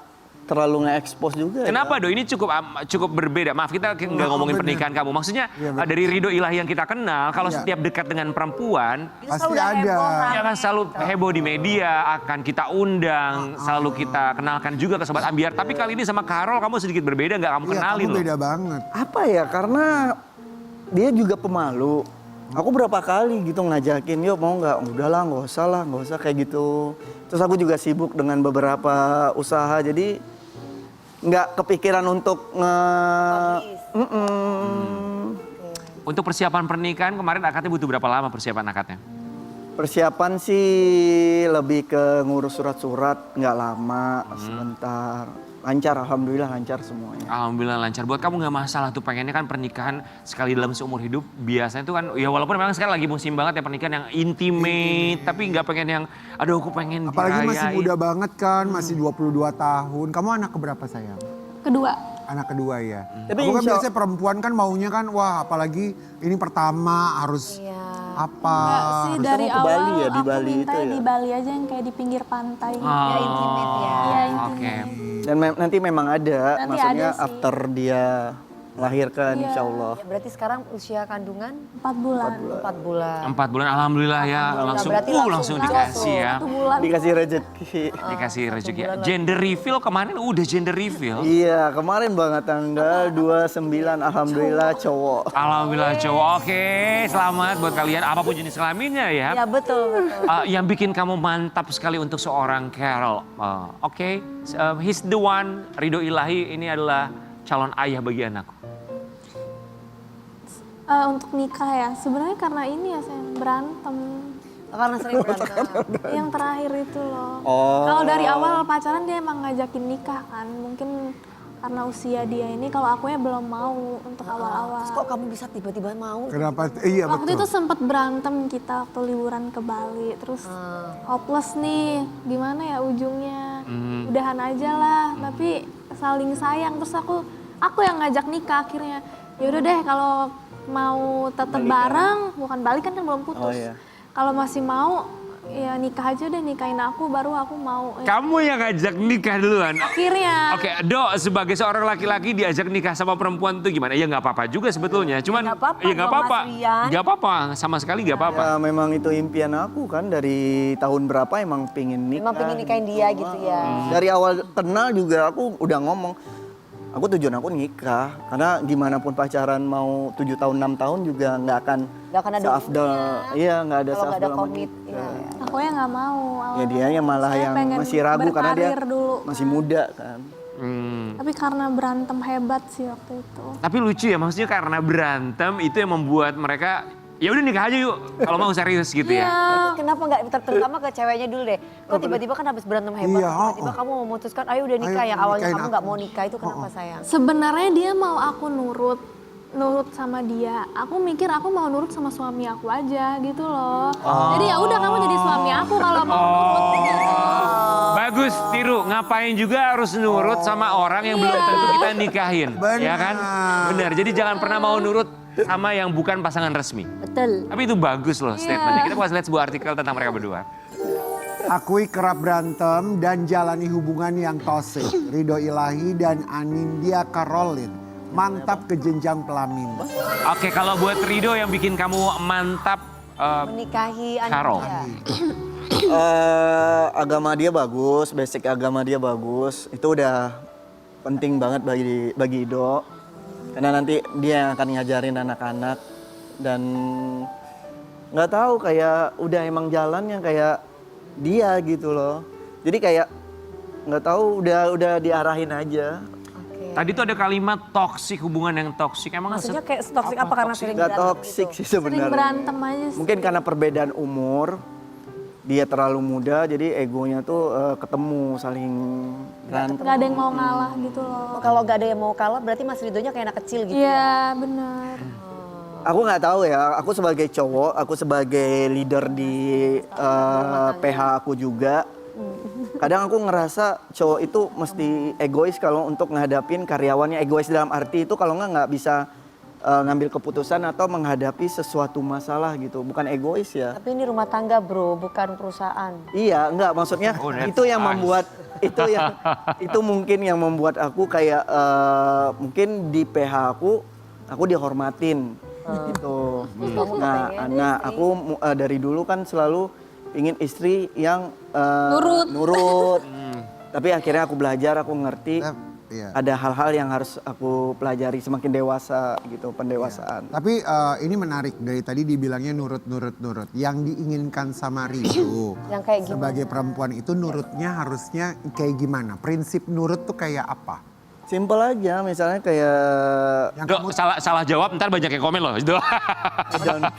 terlalu nge-expose juga. Kenapa Do? Ini cukup berbeda. Maaf kita nggak ngomongin bener. pernikahan kamu. Maksudnya Iya, bener. dari Ridho Ilahi yang kita kenal, kalau Iya. setiap dekat dengan perempuan, Pasti ada. dia akan selalu heboh di media, akan kita undang, selalu kita kenalkan juga ke Sobat Ambiar. Tapi kali ini sama Karol kamu sedikit berbeda, nggak kamu Iya, kenalin kamu loh. beda banget. Apa ya? Karena dia juga pemalu. Aku berapa kali gitu ngajakin, yuk mau nggak? Udahlah, nggak usah kayak gitu. Terus aku juga sibuk dengan beberapa usaha, jadi nggak kepikiran untuk Untuk persiapan pernikahan kemarin akadnya butuh berapa lama persiapan akadnya? Persiapan sih lebih ke ngurus surat-surat, nggak lama, sebentar. Lancar, alhamdulillah lancar semuanya. Alhamdulillah lancar. Buat kamu nggak masalah tuh, pengennya kan pernikahan sekali dalam seumur hidup. Biasanya tuh kan, ya walaupun memang sekarang lagi musim banget ya pernikahan yang intimate. Tapi nggak pengen yang, aduh aku pengen Apalagi masih dirayain. muda banget kan, masih 22 tahun. Kamu anak keberapa sayang? Kedua. Anak kedua ya. Tapi Aku kan insya- biasanya perempuan kan maunya kan, wah apalagi ini pertama harus apa. Enggak sih, Terus dari kamu ke awal Bali ya, di aku Bali minta itu ya? di Bali aja yang kayak di pinggir pantai. Ah, Ya intimate ya. Iya, Oke. intimate. Dan nanti memang ada, Nanti maksudnya ada sih. after dia melahirkan, Iya. insya Allah. Ya, berarti sekarang usia kandungan 4 bulan. 4 bulan. 4 bulan, alhamdulillah ya, langsung berarti langsung dikasih ya. 1 bulan. Dikasih rezeki. Dikasih rezeki. Gender reveal kemarin udah gender reveal. Iya, kemarin banget tanggal 29, alhamdulillah cowok. Alhamdulillah cowok. Oke, selamat buat kalian apapun jenis kelaminnya ya. Ya betul. Yang bikin kamu mantap sekali untuk seorang Carol. Oke, he's the one. Ridho Ilahi ini adalah calon ayah bagi anakku. Untuk nikah ya, sebenarnya karena ini ya saya berantem. Karena sering berantem. Yang terakhir itu loh. Oh. Kalau dari awal pacaran dia emang ngajakin nikah kan. Mungkin karena usia dia ini, kalau akunya belum mau untuk awal-awal. Terus kok kamu bisa tiba-tiba mau? Kenapa? Iya Waktu betul. itu sempat berantem kita waktu liburan ke Bali. Terus hopeless nih, gimana ya ujungnya. Udahan aja lah, tapi saling sayang. Terus aku yang ngajak nikah akhirnya. Yaudah deh kalau mau tetap bareng, bukan balikan kan belum putus. Oh, iya. Kalau masih mau, ya nikah aja deh, nikahin aku baru aku mau. Kamu yang ngajak nikah duluan. Akhirnya. Oke, Dok, sebagai seorang laki-laki diajak nikah sama perempuan itu gimana? Ya nggak apa-apa juga sebetulnya. Cuman nggak apa-apa ya nggak dong, apa-apa. Mas Rian. Nggak apa-apa, sama sekali nggak apa-apa. Ya memang itu impian aku kan dari tahun berapa emang pingin nikah. Emang pengen nikahin dia gitu ya. Dari awal kenal juga aku udah ngomong, aku tujuan aku nikah. Karena gimana pun pacaran mau 7 tahun, 6 tahun juga nggak akan ada seafdal. Iya nggak ada Kalau nggak ada seafdal sama komit. kita. Iya. Aku ya nggak mau. Ya dia yang malah Saya yang pengen masih ragu karena dia berkarir dulu. masih muda kan. Tapi karena berantem hebat sih waktu itu. Tapi lucu ya, maksudnya karena berantem itu yang membuat mereka ya udah nikah aja yuk kalau mau serius gitu ya. Terus kenapa nggak terutama ke ceweknya dulu deh? Kok tiba-tiba kan habis berantem hebat, Iya, tiba-tiba kamu memutuskan ayo udah nikah Ayo, yang awalnya nikahin kamu aku. nggak mau nikah itu kenapa sayang? Sebenarnya dia mau aku nurut sama dia. Aku mikir aku mau nurut sama suami aku aja gitu loh. Jadi ya udah kamu jadi suami aku kalau mau nurut gitu. Bagus, tiru. Ngapain juga harus nurut sama orang yang belum tentu kita nikahin. Benar. Ya kan? Benar. Jadi jangan pernah mau nurut sama yang bukan pasangan resmi. Betul. Tapi itu bagus loh statementnya. Kita bakal lihat sebuah artikel tentang mereka berdua. Akui kerap berantem dan jalani hubungan yang toxic. Ridho Ilahi dan Anindya Caroline mantap ke jenjang pelamin. Oke, kalau buat Ridho yang bikin kamu mantap, Menikahi Carol. Anindya. Agama dia bagus, basic agama dia bagus. Itu udah penting banget bagi Ido. Karena nanti dia yang akan ngajarin anak-anak dan nggak tahu kayak udah emang jalannya kayak dia gitu loh. Jadi kayak nggak tahu udah diarahin aja. Tadi tuh ada kalimat toksik, hubungan yang toksik. Emang Maksudnya kayak toksik apa karena sering Nggak berantem toksik gitu? sih Sering sebenarnya. berantem aja sih. Mungkin karena perbedaan umur, dia terlalu muda jadi egonya tuh ketemu saling berantem. Gak ada yang mau ngalah gitu loh. Kalau nggak ada yang mau kalah berarti Mas Ridhonya kayak anak kecil gitu ya? Iya bener. Aku nggak tahu ya, aku sebagai cowok, aku sebagai leader di PH aku juga. Kadang aku ngerasa cowok itu mesti egois kalau untuk ngadapin karyawannya. Egois dalam arti itu kalau nggak bisa ngambil keputusan atau menghadapi sesuatu masalah gitu. Bukan egois ya. Tapi ini rumah tangga bro, bukan perusahaan. Iya, enggak maksudnya Oh, that's itu yang nice. membuat itu mungkin yang membuat aku kayak mungkin di PH aku dihormatin gitu. kamu kepengen Aku dari dulu kan selalu ingin istri yang Nurut. nurut. Tapi akhirnya aku belajar, aku ngerti Iya. ada hal-hal yang harus aku pelajari semakin dewasa gitu, pendewasaan. Tapi ini menarik dari tadi dibilangnya nurut. Yang diinginkan sama Ridho Yang kayak gimana? sebagai perempuan itu nurutnya harusnya kayak gimana? Prinsip nurut tuh kayak apa? Simpel aja, misalnya kayak Yang Dok, salah jawab ntar banyak yang komen loh. Dok.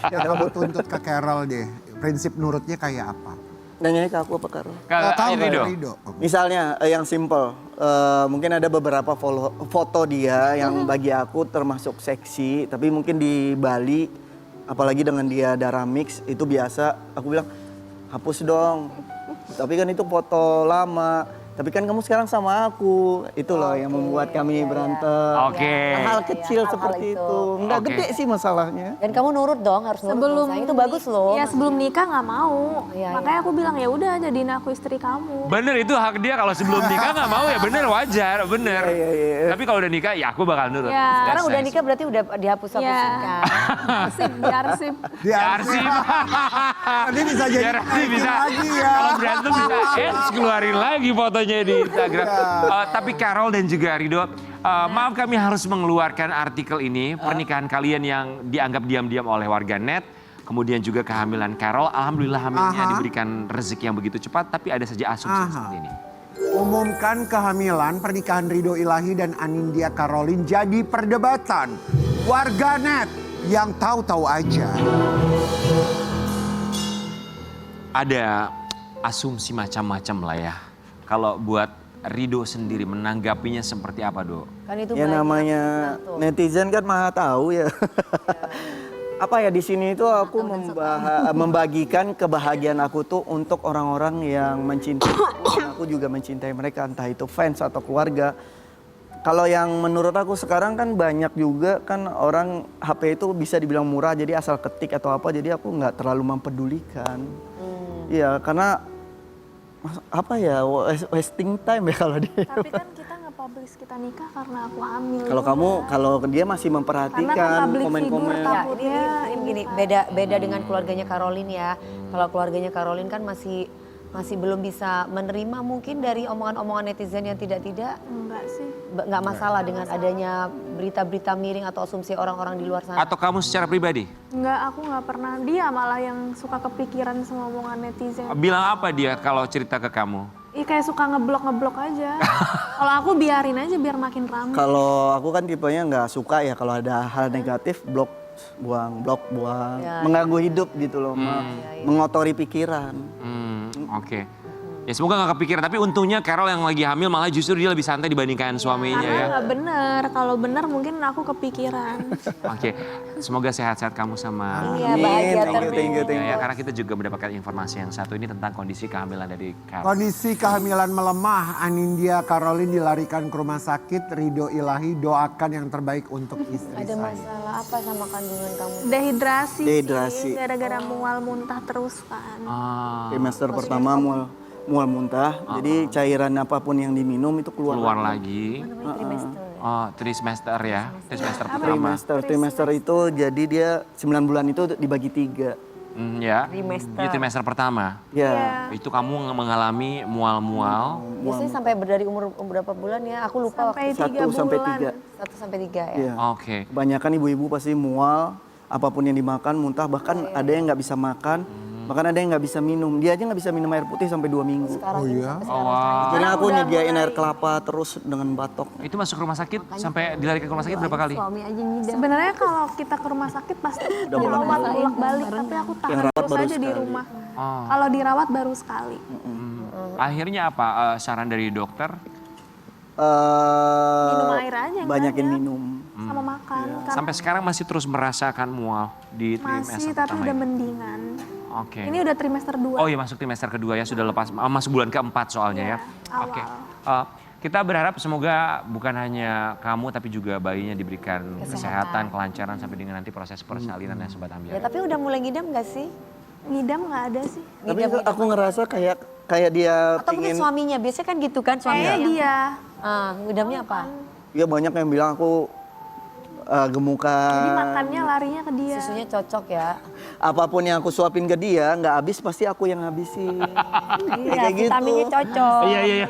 yang kamu tuntut ke Carol deh. Prinsip nurutnya kayak apa? nanya ke aku apa Karo? Tahu Ini nggak Ridho. Ridho? Misalnya yang simple, mungkin ada beberapa foto dia yang bagi aku termasuk seksi, tapi mungkin di Bali, apalagi dengan dia darah mix itu biasa. Aku bilang hapus dong. Tapi kan itu foto lama. tapi kan kamu sekarang sama aku. Itu loh yang membuat kami berantem. Oke. Hal kecil hal-hal seperti itu. itu. Enggak Oke. gede sih masalahnya. Dan kamu nurut dong, harus nurut. Sebelum dong, sayang. Itu bagus loh. Ya sebelum nikah nggak mau. Iya, Makanya aku bilang ya udah jadiin aku istri kamu. Bener itu hak dia kalau sebelum nikah nggak mau ya bener wajar, bener. Iya. Tapi kalau udah nikah ya aku bakal nurut. Ya. Sekarang That's udah nice. nikah berarti udah dihapus-hapusin Ya. kan. Arsip, diarsip. Di Arsip. Nanti bisa jadi Biar nanti naikin bisa, lagi ya. kalau berantem bisa keluarin lagi fotonya di Instagram. Tapi Carol dan juga Rido, maaf kami harus mengeluarkan artikel ini, pernikahan kalian yang dianggap diam-diam oleh warganet, kemudian juga kehamilan Carol, alhamdulillah hamilnya diberikan rezeki yang begitu cepat, tapi ada saja asumsi seperti ini. Umumkan kehamilan pernikahan Ridho Ilahi dan Anindya Karolin jadi perdebatan warganet yang tahu-tahu aja. Ada asumsi macam-macam lah ya. Kalau buat Ridho sendiri menanggapinya seperti apa, Do? Kan itu Ya banyak. namanya Nah, tuh. netizen kan maha tahu ya. Apa ya di sini itu aku membagikan kebahagiaan aku tuh untuk orang-orang yang mencintai aku. Aku juga mencintai mereka, entah itu fans atau keluarga. Kalau yang menurut aku sekarang kan banyak juga kan orang HP itu bisa dibilang murah, jadi asal ketik atau apa, jadi aku nggak terlalu mempedulikan. Iya, karena apa ya wasting time ya kalau dia. Tapi kan kita nge-publish kita nikah karena aku hamil. Kalau kamu, kalau dia masih Karena kan memperhatikan public komen-komen. figure, Ya, takutnya ini gini, beda dengan keluarganya Karolin ya. Kalau keluarganya Karolin kan masih belum bisa menerima mungkin dari omongan-omongan netizen yang tidak-tidak. enggak sih. Nggak masalah dengan adanya berita-berita miring atau asumsi orang-orang di luar sana. Atau kamu secara pribadi? Enggak, aku nggak pernah. Dia malah yang suka kepikiran sama omongan netizen. Bilang apa dia kalau cerita ke kamu? Iya kayak suka ngeblok aja. Kalau aku biarin aja biar makin ramai. Kalau aku kan tipenya nggak suka ya kalau ada hal negatif blok buang. Ya, Mengganggu hidup gitu loh, mengotori pikiran. Oke. Ya semoga gak kepikiran, tapi untungnya Carol yang lagi hamil malah justru dia lebih santai dibandingkan suaminya Karena ya. nggak bener. Kalau bener mungkin aku kepikiran. Oke, semoga sehat-sehat kamu sama Iya, bahagia Thank you. ya, karena kita juga mendapatkan informasi yang satu ini tentang kondisi kehamilan dari Carol. Kondisi kehamilan melemah, Anindya Karolin dilarikan ke rumah sakit. Ridho Ilahi doakan yang terbaik untuk istri Ada saya. masalah apa sama kandungan kamu? Dehidrasi, Dehidrasi. sih. Gara-gara mual muntah terus kan. Trimester pertama mual muntah, jadi cairan apapun yang diminum itu keluar Lagi. Oh, trimester ya, trimester pertama. Trimester itu jadi dia 9 bulan itu dibagi 3. Ya, Trimester. ini trimester pertama. Ya. Itu kamu mengalami mual-mual. Biasanya sampai dari umur berapa bulan ya? Aku lupa Sampai waktu. 3 bulan. 1 sampai 3. 1 sampai 3 ya. Iya. Oke. Kebanyakan ibu-ibu pasti mual, apapun yang dimakan muntah, bahkan ada yang nggak bisa makan, bahkan ada yang nggak bisa minum. Dia aja nggak bisa minum air putih sampai 2 minggu. Oh iya? Akhirnya aku nyediain air kelapa terus dengan batok. Itu masuk rumah sakit sampai dilarikan ke rumah sakit berapa kali? Suami aja nyidam. Sebenarnya kalau kita ke rumah sakit pasti dirawat bolak-balik, tapi aku tahan Yang rawat terus baru aja di sekali. rumah. Oh. Kalau dirawat baru sekali. Akhirnya apa saran dari dokter? Minum air aja yang Banyakin banyak. minum. Sama makan. Karena Sampai sekarang masih terus merasakan mual di trimester masih, tapi pertama udah ini? mendingan. Oke. Ini udah trimester 2. Oh iya masuk trimester kedua ya, sudah lepas, masuk bulan keempat soalnya ya. awal. Oke. Kita berharap semoga bukan hanya kamu tapi juga bayinya diberikan kesehatan, kelancaran sampai dengan nanti proses persalinan ya Sobat Ya, Ambiar. tapi udah mulai ngidam gak sih? Ngidam nggak ada sih. Tapi aku ngerasa kayak dia Atau mungkin pingin, suaminya, biasanya kan gitu kan suaminya. Kayaknya dia. Ngidamnya apa? ya banyak yang bilang aku gemukan. Jadi makannya larinya ke dia. Susunya cocok ya. Apapun yang aku suapin ke dia, nggak habis pasti aku yang habisin. Iya, kayak gitu. vitaminnya cocok. Iya.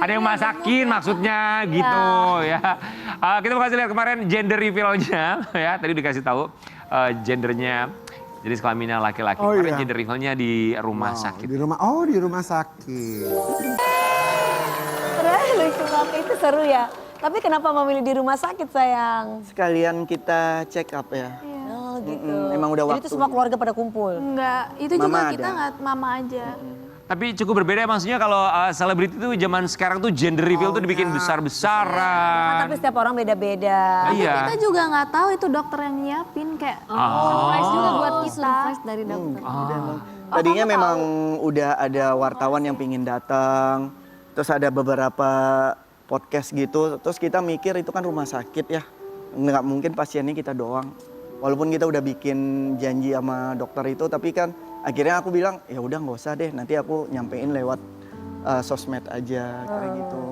Ada yang masakin maksudnya gitu ya. Kita mau kasih lihat kemarin gender reveal-nya ya. Tadi dikasih tahu gendernya jenis kelaminnya laki-laki. Oh, Kemarin iya. gender reveal-nya di rumah sakit. Di rumah sakit. Lucu banget, itu seru ya. Tapi kenapa memilih di rumah sakit sayang? Sekalian kita check up ya. Oh gitu. Emang udah Jadi itu waktu. semua keluarga pada kumpul. Enggak, itu Mama juga ada. kita nggak mama aja. Tapi cukup berbeda maksudnya kalau selebriti tuh zaman sekarang tuh gender reveal tuh dibikin Kan besar-besaran. tapi setiap orang beda-beda. Iya. Kita juga nggak tahu itu dokter yang nyiapin kayak surprise juga buat kita. Surprise dari dokter. Tadinya memang udah ada wartawan yang pingin datang. terus ada beberapa podcast gitu, terus kita mikir itu kan rumah sakit ya, nggak mungkin pasiennya kita doang. Walaupun kita udah bikin janji sama dokter itu, tapi kan akhirnya aku bilang ya udah nggak usah deh, nanti aku nyampein lewat sosmed aja kayak gitu.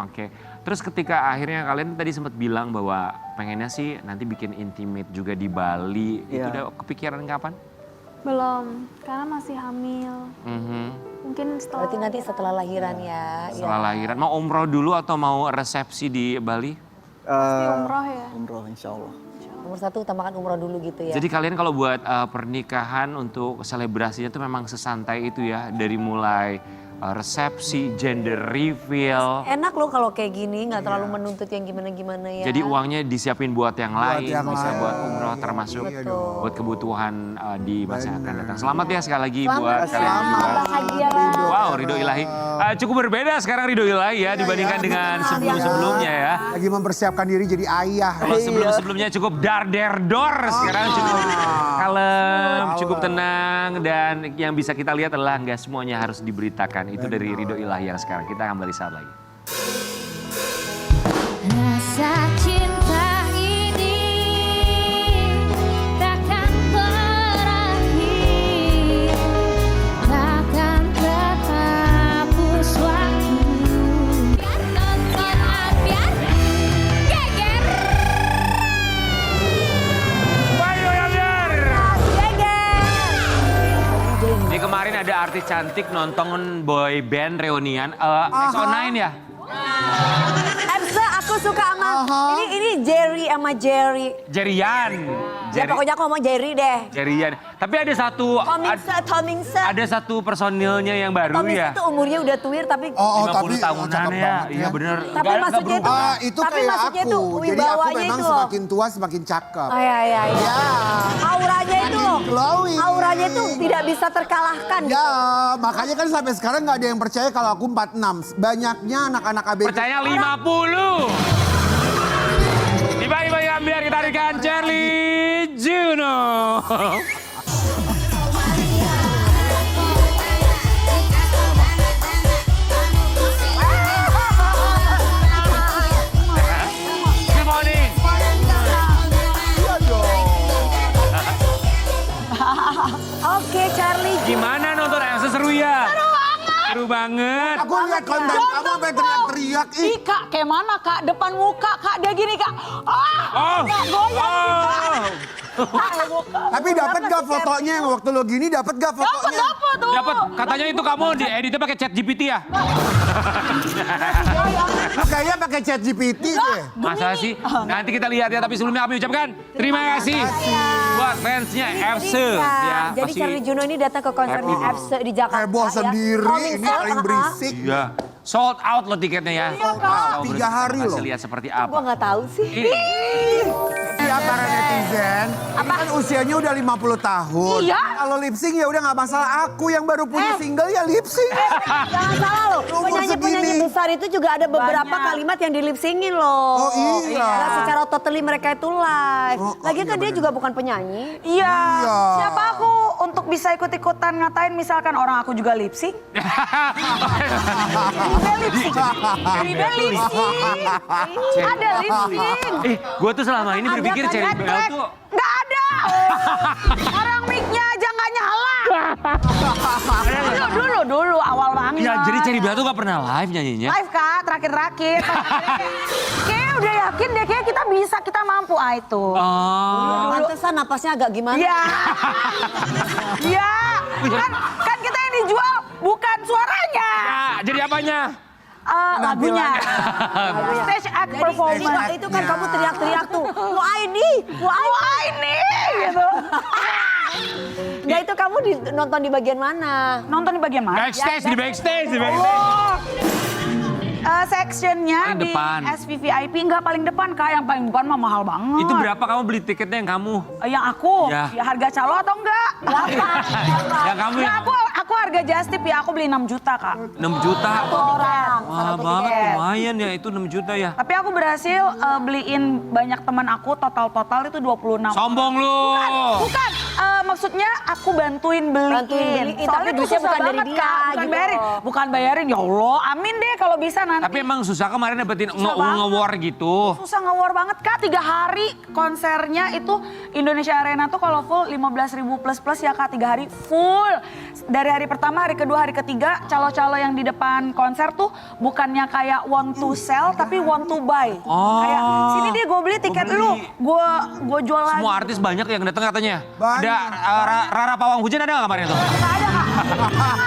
Oke. Terus ketika akhirnya kalian tadi sempat bilang bahwa pengennya sih nanti bikin intimate juga di Bali, itu Iya. udah kepikiran kapan? Belum, karena masih hamil. Mungkin setelah Berarti nanti setelah lahiran ya. Setelah lahiran, mau umroh dulu atau mau resepsi di Bali? pasti umroh ya. Umroh insya Allah. Nomor 1 utamakan umroh dulu gitu ya. Jadi kalian kalau buat pernikahan untuk selebrasinya tuh memang sesantai itu ya, dari mulai resepsi, gender reveal. Enak loh kalau kayak gini, nggak terlalu menuntut yang gimana-gimana ya. Jadi uangnya disiapin buat yang lain, yang bisa lain. buat umroh termasuk Iya dong. buat kebutuhan di masa yang akan Bener. datang. Selamat ya sekali lagi buat Selamat kalian ya, berdua. bahagia lah. Wow, Ridho Ilahi. Cukup berbeda sekarang Ridho Ilahi ya dibandingkan dengan sebelum-sebelumnya ya. Lagi mempersiapkan diri jadi ayah. Kalau sebelum-sebelumnya cukup dar-der-dor, sekarang cukup kalem, cukup tenang. Dan yang bisa kita lihat adalah nggak semuanya harus diberitakan. Itu dari Ridho Ilahi yang sekarang. Kita akan kembali saat lagi. Rasa cinta ini takkan berakhir, takkan terhapus waktu. Biar nonton, biar geger. Bayo Yamir! Ini kemarin ada artis cantik nonton boy band reunian. XO9 ya? Emse, aku suka sama ini Jerry sama Jerry. Jerian. Ya pokoknya aku ngomong Jerry deh. Jerian. Tapi ada satu Tomingse. ada satu personilnya yang baru Tomingse ya. tuh umurnya udah tuir tapi 50 tahunan cakep ya. banget Iya bener. Tapi Nggak maksudnya berubah. Itu Tapi kayak maksudnya aku. itu Jadi aku wibawanya memang itu loh. semakin tua semakin cakep. Oh iya. Auranya itu loh. glowing. Auranya itu tidak bisa terkalahkan. Ya, makanya kan sampai sekarang nggak ada yang percaya kalau aku 46. Banyaknya anak-anak ABG. Percaya 50. Tiba-tiba biar kita hadirkan Charlie Juno. Good morning. Oke Charlie. Gimana nonton Elsa seru ya? Seru banget. Aku lihat konten kamu sampai teriak-teriak. Ih, Kak, kayak mana Kak? Depan muka Kak, dia gini Kak. Oh. Goyang. tapi dapat gak fotonya yang waktu lo gini dapat gak fotonya? Dapat katanya itu kamu dieditnya pakai chat GPT ya? Lo kayaknya pakai chat GPT deh. Masa sih? Nanti kita lihat ya, tapi sebelumnya kami ucapkan terima kasih buat fansnya FC ya. Jadi pasti- Charlie Juno ini datang ke konsernya Happy. FC di Jakarta. Heboh sendiri, ini paling berisik. Iya. Sold out loh tiketnya ya. Kak. 3 hari loh. Kasih lihat seperti Gua apa. nggak tahu sih. Ya para netizen, ini kan usianya udah 50 tahun. Iya. Kalau lip sync ya udah nggak masalah. Aku yang baru punya single ya lip sync. Jangan salah loh, Umur penyanyi-penyanyi segini. besar itu juga ada beberapa kalimat yang dilipsingin loh. Oh, iya. Nggak secara totally mereka itu live. Oh, Lagian iya kan dia bener. juga bukan penyanyi. Iya. Iya. Siapa aku untuk bisa ikut-ikutan ngatain misalkan orang aku juga lip sync? Ribet lip sync. Ada lip sync. Gue tuh selama ini berpikir Cherry Bell tuh Nggak ada. Orang mic-nya aja nggak nyala. Dulu awal banget. ya jadi Cherry Bell tuh gak pernah live nyanyinya. Live Kak, terakhir. Kayaknya udah yakin deh, kayaknya kita bisa, kita mampu itu. Oh. Pantesan napasnya agak gimana. Iya. Iya. Kan kita yang dijual bukan suaranya. Ya, jadi apanya? Lagunya. Stage act Jadi performance. itu kan kamu teriak-teriak tuh. Wah ini Gitu. Nah itu kamu nonton di bagian mana? Nonton di bagian mana? Backstage, di backstage. Oh. Sectionnya Paling di depan. SVVIP nggak paling depan Kak, yang paling depan mah mahal banget. Itu berapa kamu beli tiketnya yang kamu? Yang aku, Ya. ya harga calo atau enggak? Yang kamu Ya yang aku harga just tip ya, aku beli 6 juta Kak. 6 juta. Orang. Mahal banget, lumayan ya itu 6 juta ya. Tapi aku berhasil beliin banyak teman aku, total itu 26. Sombong lu. Bukan, maksudnya aku bantuin beliin. Tapi itu duitnya susah bukan dari banget, dia, Kak. Bukan gitu bayarin. loh. Bukan bayarin, ya Allah. Amin deh kalau bisa nanti. Tapi emang susah kemarin dapetin Susah banget. nge-war gitu. Susah nge-war banget Kak, 3 hari konsernya itu Indonesia Arena tuh kalau full 15.000 plus ya Kak, 3 hari full. Dari hari pertama, hari kedua, hari ketiga, calo-calo yang di depan konser tuh bukannya kayak want to sell, tapi want to buy. Oh. Kayak, sini deh gue beli tiket Gua lu, beli. gue jual lagi. Semua artis banyak yang datang katanya. Banyak. Ada Rara Pawang Hujan ada nggak kemarin tuh? Nggak ada Kak.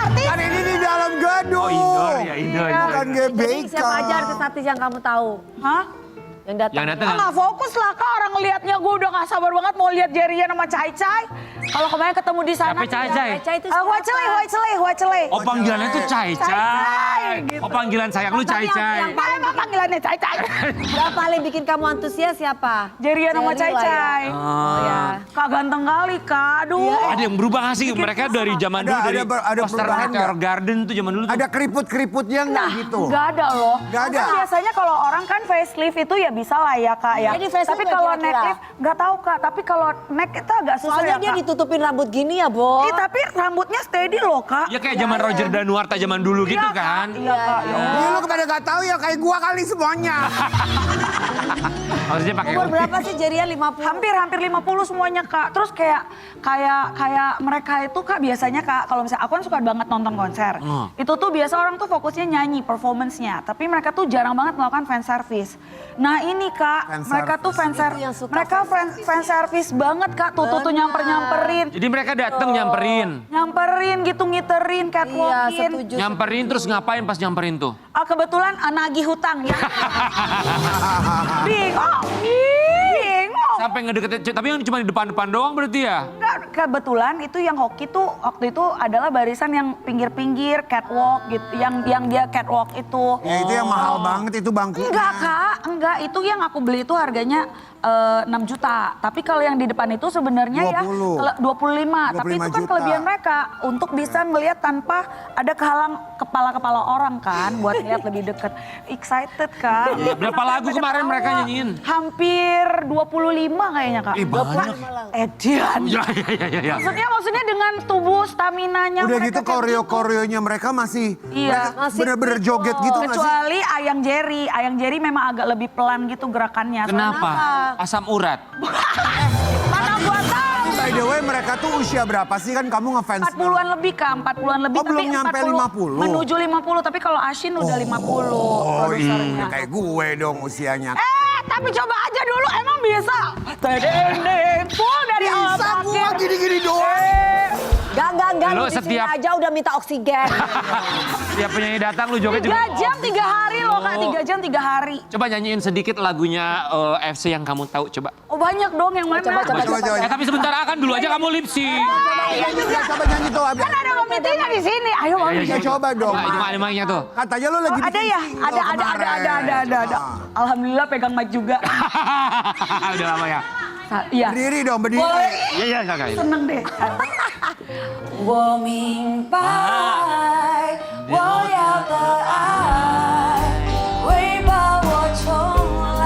Artis. Kan ini di dalam gedung. Oh indoor ya, indoor. Bukan indoor. Jadi GBK. siapa aja artis-artis yang kamu tahu? Hah? Yang datang. Yang datang. Ah, nggak fokus lah Kak, orang ngelihatnya gue udah gak sabar banget mau lihat Jerian sama Cai Cai. Kalau kemarin ketemu di sana. Siapa Cai Cai? Cai itu Huacelei. Oh panggilannya tuh Cai Cai. gitu. Oh panggilan sayang lu Cai Cai. Nah, emang panggilannya Cai Cai. Yang paling bikin kamu antusias siapa? Jerian sama Jerry Cai lah ya. Cai. Oh ya. Kak ganteng kali Kak, aduh. Ada yang berubah nggak sih? Mereka dari zaman dulu dari ada poster perubahan Meteor nggak? Garden tuh zaman dulu tuh. Ada keriput-keriputnya nggak gitu? Nggak ada loh. Nggak ada? Kan biasanya kalau orang kan facelift itu ya bisa lah ya Kak ya. Ini facelift Tapi nggak kalau kira-kira? neck lift nggak tahu Kak. Tapi kalau neck itu agak susah Soalnya ya dia Kak. ditutupin rambut gini ya, Bo. Ih, tapi rambutnya steady loh Kak. Ya kayak zaman Roger Danuarta zaman dulu gitu Iya, Kak. kan. Iya Kak. Ya. Ini lu kepada gak tahu ya kayak gua kali semuanya. Maksudnya pakai Umur berapa sih Jerian? 50? Hampir 50 semuanya Kak. Terus kayak mereka itu Kak biasanya Kak kalau misalnya aku kan suka banget nonton konser. Itu tuh biasa orang tuh fokusnya nyanyi, performance-nya. Tapi mereka tuh jarang banget melakukan fan service. Nah ini Kak, Fan mereka tuh fan Itu yang service. suka Mereka fan service banget Kak. Tuh nyamperin. Jadi mereka datang nyamperin. Nyamperin gitu, ngiterin, Iya, catwalkin. setuju. Nyamperin terus ngapain pas nyamperin tuh? Kebetulan nagih hutang ya. Bingung. Sampai ngedeketin, tapi yang cuma di depan-depan doang berarti ya? Enggak, kebetulan itu yang hoki tuh waktu itu adalah barisan yang pinggir-pinggir catwalk gitu, yang dia catwalk itu. Ya itu yang mahal banget itu bangkunya. Enggak Kak, enggak, itu yang aku beli itu harganya 6 juta. Tapi kalau yang di depan itu sebenarnya ya 25. Tapi itu kan juta. kelebihan mereka untuk bisa ngelihat tanpa ada kehalang kepala-kepala orang kan buat lihat lebih dekat. Excited Kak. Berapa lagu kemarin mereka nyanyiin? Hampir 25 kayaknya Kak. Banyak. Edian. Ya. Maksudnya dengan tubuh staminanya Udah mereka gitu kayak koreo-koreonya mereka masih Iya. Masih bener-bener joget gitu nggak sih? kecuali Ayang Jerry memang agak lebih pelan gitu gerakannya. Kenapa? Asam urat. Mana gua tahu. By the way mereka tuh usia berapa sih kan kamu ngefans? 40-an lebih Kak, 40-an lebih. Oh, belum nyampe 50? Menuju 50, tapi kalau Ashin udah 50 Oh produsernya. iya kayak gue dong usianya. Tapi coba aja dulu, emang bisa. Tedeng, full dari awal Bisa gua akhir. gini-gini doang. Enggak, Lu lu di sini setiap- aja udah minta oksigen. Tiap penyanyi datang lu joget 3 juga. jam 3 hari loh Kak, Oh. 3 jam 3 hari. Coba nyanyiin sedikit lagunya FC yang kamu tahu coba. Oh banyak dong yang mana? Coba. Tapi sebentar akan dulu aja kamu lip sync. Iya juga coba nyanyi tuh. Kan ada meetingnya di sini. Ayo Bang. Ya coba dong. Coba itu animasinya tuh. Katanya lo lagi Ada ya? bikin single Ada. kemarin. Alhamdulillah pegang mic juga. Udah lama ya. Iya. Berdiri dong, berdiri. Boleh. Iya kakak. Seneng deh. 我明白，我要的爱会把我宠来，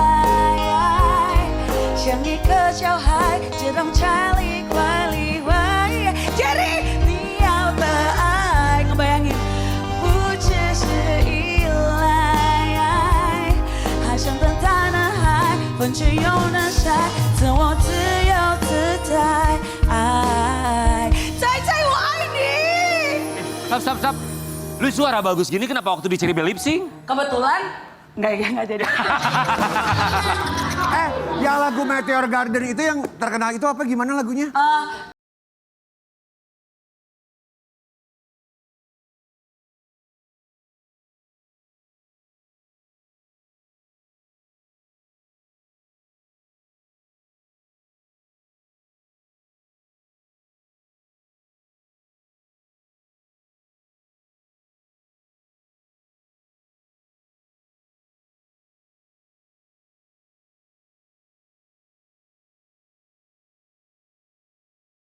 像一个小孩，只懂拆礼快礼坏。Jadi 你要的爱，ngebayangin，不只是依赖，还想等待男孩，风吹又能晒，赠我自由自在。Stop. Lu suara bagus gini kenapa waktu di Ceribel lip sync? Kebetulan enggak jadi. Yang lagu Meteor Garden itu yang terkenal itu apa gimana lagunya?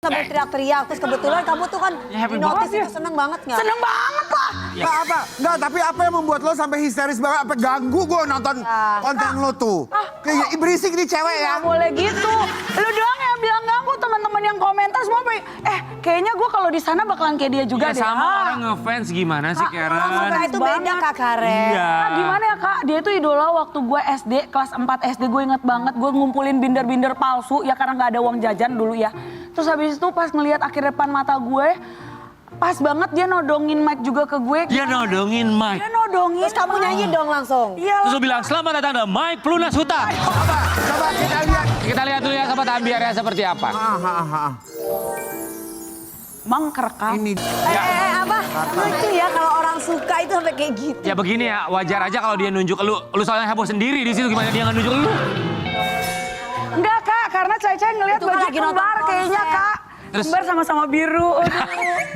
Sampai teriak-teriak. Terus kebetulan kamu tuh kan happy di notice banget itu seneng banget nggak? Seneng banget Pak. Nggak apa? Nggak, tapi apa yang membuat lo sampai histeris banget? Apa ganggu gue nonton konten lo tuh? Kayak berisik nih cewek ya. Nggak boleh gitu. Lu doang yang bilang ganggu, teman-teman yang komentar semua kayaknya gue kalau di sana bakalan kayak dia juga Ya deh. sama orang ngefans gimana sih Karen? Kak itu beda Kak Karen. Iya. Kak, gimana ya Kak, dia itu idola waktu gue SD, kelas 4 SD gue inget banget. Gue ngumpulin binder-binder palsu ya karena gak ada uang jajan dulu ya. Terus habis itu pas ngelihat akhir depan mata gue, pas banget dia nodongin mic juga ke gue. Dia nodongin mic. Dia nodongin. Terus kamu nyanyi dong langsung. Iya. Terus lu bilang selamat datang ada Mike Pelunas Hutan. Coba kita lihat. Kita lihat dulu ya sahabat ambiarnya seperti apa. Mang kerekam. Ini Apa? Lucu ya kalau orang suka itu sampai kayak gitu. Ya begini ya, wajar aja kalau dia nunjuk lu soalnya heboh sendiri di situ gimana dia nggak nunjuk lu? Enggak Kak, karena Cai ngelihat Itu kan baju lagi nonton kembar kayaknya konser. Kak. Terus? Kembar sama-sama biru.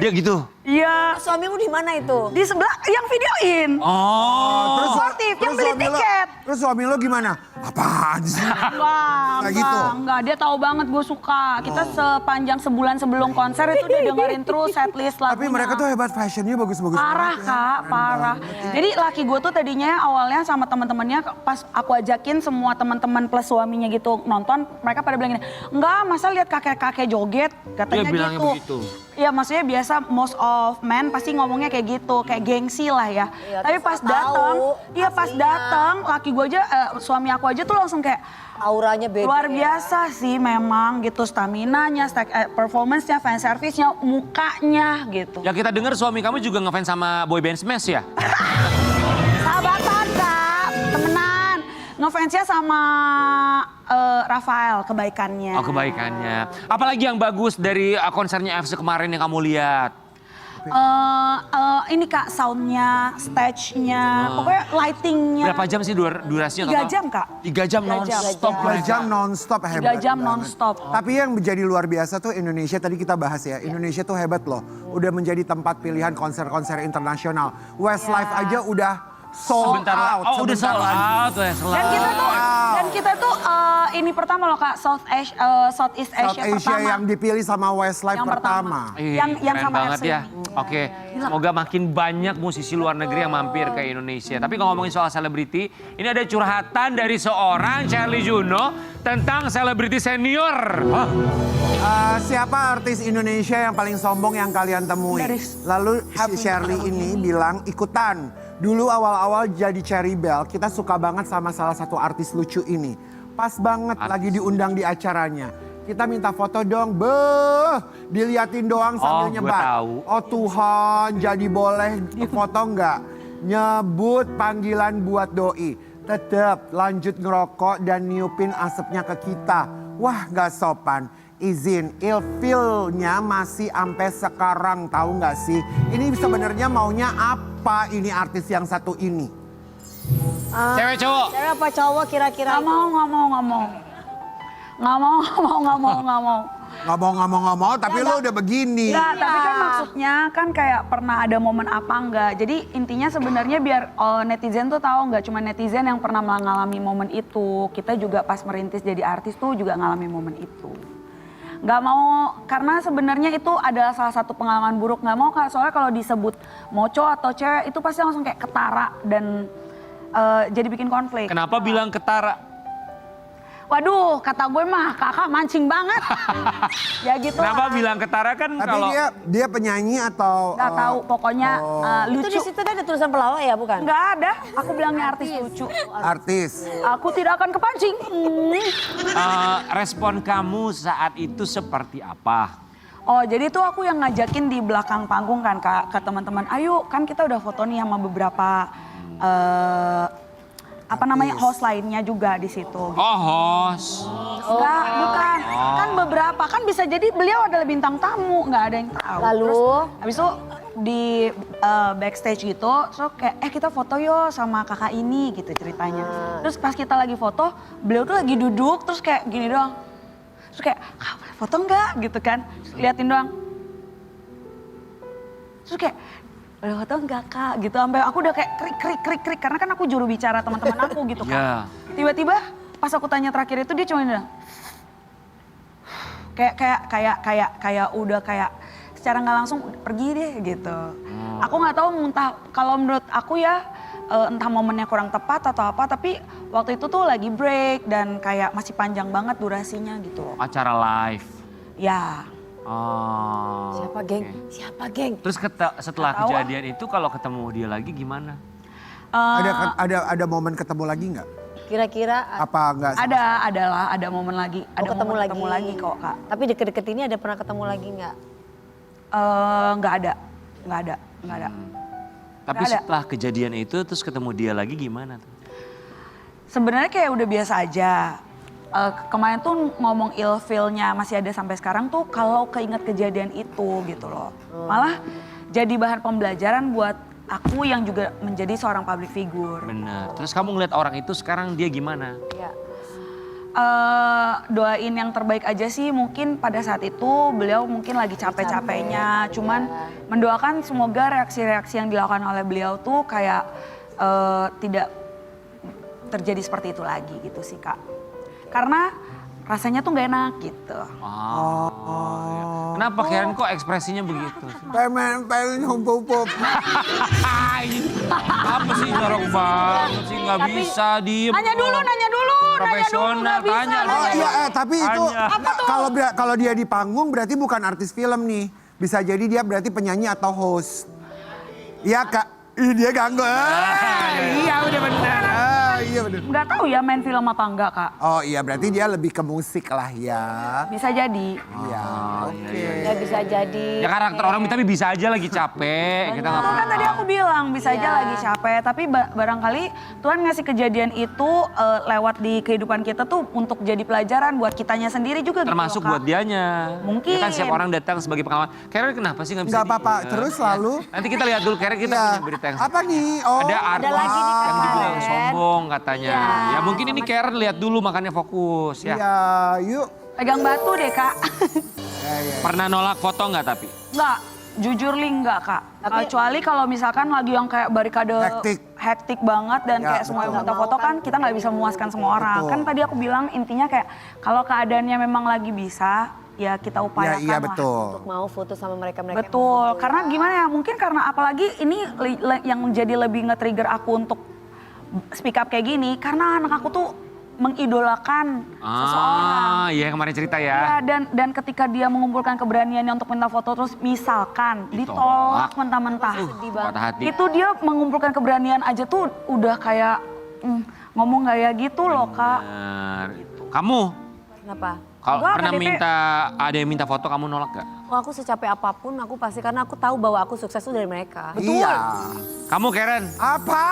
Dia gitu. Iya. Suamimu di mana itu? Di sebelah yang videoin. Oh. Sportif, yang beli suami lo- tiket. Terus suami lo gimana? Apaan sih? Enggak gitu? enggak. Dia tahu banget gue suka. Kita sepanjang sebulan sebelum konser itu dia dengerin terus setlist lagunya. Tapi mereka tuh hebat, fashionnya bagus-bagus. Parah banget ya. Kak, parah. Jadi laki gue tuh tadinya awalnya sama teman-temannya pas aku ajakin semua teman-teman plus suaminya gitu nonton, mereka pada bilang gini, enggak masa lihat kakek-kakek joget, katanya Dia bilangnya gitu. begitu. Iya maksudnya biasa most of men pasti ngomongnya kayak gitu, kayak gengsi lah ya. Iya, Tapi terus pas nggak datang, tahu iya pas aslinya. datang laki gue aja, suami aku aja tuh langsung kayak Auranya beda. luar biasa sih memang gitu, staminanya, performance-nya, fan service-nya, mukanya gitu. Ya kita dengar suami kamu juga ngefans sama boyband Smash ya? Sahabatan Kak, temenan. Ngefansnya sama Rafael, kebaikannya. Oh kebaikannya. Apalagi yang bagus dari konsernya FC kemarin yang kamu lihat? Ini Kak, soundnya, stage-nya, pokoknya lighting-nya. Berapa jam sih durasinya? 3 jam Kak. 3 jam 3 jam. non-stop. 2 jam non-stop hebat 3 jam banget. non-stop. Tapi yang menjadi luar biasa tuh Indonesia, tadi kita bahas ya. Indonesia tuh hebat loh. Udah menjadi tempat pilihan konser-konser internasional. Westlife aja udah sold Sebentar out. Oh udah sebentar sold lagi. out Westlife. Dan kita tuh ini pertama loh Kak, Southeast Asia South Asia pertama. yang dipilih sama Westlife Yang pertama. Yang Keren sama banget FC. ya. Oke, semoga makin banyak musisi luar negeri yang mampir ke Indonesia. Tapi kalau ngomongin soal selebriti, ini ada curhatan dari seorang Charlie Juno tentang selebriti senior. Siapa artis Indonesia yang paling sombong yang kalian temui? Lalu si Shirley ini bilang ikutan. Dulu awal-awal jadi Cherry Bell, kita suka banget sama salah satu artis lucu ini. Pas banget lagi diundang di acaranya. Kita minta foto dong, diliatin doang sambil Oh, gua nyebat. tahu. Oh Tuhan, jadi boleh foto nggak? Nyebut panggilan buat doi. Tetep lanjut ngerokok dan niupin asapnya ke kita. Wah nggak sopan. Izin, ilfilnya masih sampai sekarang, tahu nggak sih? Ini sebenarnya maunya apa ini artis yang satu ini? Cewek cowok. Cewek apa cowok kira-kira? Nggak mau. Nggak mau, tapi lo udah begini. Enggak, tapi kan maksudnya kan kayak pernah ada momen apa enggak. Jadi intinya sebenarnya biar netizen tuh tahu nggak cuma netizen yang pernah mengalami momen itu. Kita juga pas merintis jadi artis tuh juga ngalami momen itu. Nggak mau, karena sebenarnya itu adalah salah satu pengalaman buruk. Nggak mau Kak, soalnya kalau disebut moco atau cewek itu pasti langsung kayak ketara dan jadi bikin konflik. Kenapa bilang ketara? Waduh, kata gue mah kakak mancing banget. Ya gitu Kenapa lah. bilang ketara kan Tapi kalau... dia penyanyi atau... Nggak tahu, pokoknya Itu di lucu. situ ada tulisan pelawak ya bukan? Nggak ada, aku bilangnya artis lucu. artis. Aku tidak akan kepancing. respon kamu saat itu seperti apa? Oh jadi tuh aku yang ngajakin di belakang panggung kan ke teman-teman. Ayo kan kita udah foto nih sama beberapa host lainnya juga di situ. Oh host. Enggak, bukan. Kan beberapa, kan bisa jadi beliau adalah bintang tamu, nggak ada yang tahu. Lalu? Terus, habis itu di backstage gitu, so kayak kita foto yo sama kakak ini gitu ceritanya. Terus pas kita lagi foto, beliau tuh lagi duduk terus kayak gini doang. Terus kayak, Kak boleh foto nggak gitu kan? Terus liatin doang. Terus kayak, boleh foto nggak Kak gitu. Sampai aku udah kayak krik karena kan aku juru bicara teman-teman aku gitu kan. Iya. Tiba-tiba pas aku tanya terakhir itu dia cuma bilang kayak udah kayak secara nggak langsung pergi deh gitu. Aku nggak tahu muntah, kalau menurut aku ya entah momennya kurang tepat atau apa, tapi waktu itu tuh lagi break dan kayak masih panjang banget durasinya gitu loh. Acara live. Ya. Oh. Siapa geng? oke. Siapa geng? Terus setelah Nggak tahu, kejadian itu kalau ketemu dia lagi gimana? Ada momen ketemu lagi nggak? Kira-kira Apa enggak? Ada momen lagi, ada ketemu momen lagi. ketemu lagi kok Kak. Tapi deket-deket ini ada pernah ketemu lagi nggak? Nggak ada. Tapi Nggak ada. setelah kejadian itu terus ketemu dia lagi gimana tuh? Sebenarnya kayak udah biasa aja. Kemarin tuh ngomong ilfilnya masih ada sampai sekarang tuh kalau keinget kejadian itu gitu loh. Malah jadi bahan pembelajaran buat aku yang juga menjadi seorang public figure. Bener. Terus kamu ngeliat orang itu sekarang dia gimana? Iya. Doain yang terbaik aja sih, mungkin pada saat itu beliau mungkin lagi capek-capeknya. Cuman mendoakan semoga reaksi-reaksi yang dilakukan oleh beliau tuh kayak tidak terjadi seperti itu lagi gitu sih Kak. Karena rasanya tuh gak enak gitu. Oh. Iya. Kenapa Karen kok ekspresinya begitu? Pengen humpuk-humpuk. Apa sih jorok banget sih, nggak bisa diem. Nanya dulu. Profesional, nggak bisa. tanya. Oh iya, tapi itu Tanya. kalau dia di panggung berarti bukan artis film nih. Bisa jadi dia berarti penyanyi atau host. Iya Kak, ih dia ganggu. Iya udah bener. Iya bener. Nggak tahu ya main film apa enggak Kak. Oh iya, berarti dia lebih ke musik lah ya. Bisa jadi. Iya, oke. Ya bisa jadi. Ya karakter orang tapi bisa aja lagi capek. Kita nggak Itu kan pernah tadi tahu. aku bilang bisa aja Iya. lagi capek, tapi barangkali Tuhan ngasih kejadian itu lewat di kehidupan kita tuh untuk jadi pelajaran buat kitanya sendiri juga gitu Termasuk loh, Kak. buat dianya. Mungkin. Ya kan setiap orang datang sebagai pengalaman. Karen kenapa sih nggak bisa? Nggak apa-apa, diem? terus lalu. Nanti kita lihat dulu Karen, kita Iya. punya berita yang Apa nih? Oh, ada artis lagi nih, yang dibilang Karen. sombong katanya. Iya. Ya mungkin ini Karen lihat dulu makanya fokus ya. Iya, yuk. Pegang batu deh Kak. Pernah nolak foto nggak tapi? Nggak, jujur li nggak Kak. Kecuali kalau misalkan lagi yang kayak barikade hektik banget dan Ya, kayak semua yang betul. minta foto kan kita nggak bisa memuaskan semua orang. Betul. Kan tadi aku bilang intinya kayak kalau keadaannya memang lagi bisa ya kita Ya, upayakan iya lah. betul. Mau foto sama mereka-mereka. Betul, karena gimana ya, mungkin karena apalagi ini yang jadi lebih nge-trigger aku untuk speak up kayak gini, karena anak aku tuh mengidolakan seseorang. Iya kemarin cerita Ya, ya. dan ketika dia mengumpulkan keberaniannya untuk minta foto terus misalkan ditolak mentah-mentah. Patah hati. Itu dia mengumpulkan keberanian aja tuh udah kayak ngomong gak ya gitu loh Kak. Bener. Kamu Kenapa? kalau Enggak, pernah KDP. ada yang minta foto kamu nolak gak? Oh, aku secapek apapun aku pasti, karena aku tahu bahwa aku sukses tuh dari mereka. Iya. Kamu Karen? Apa?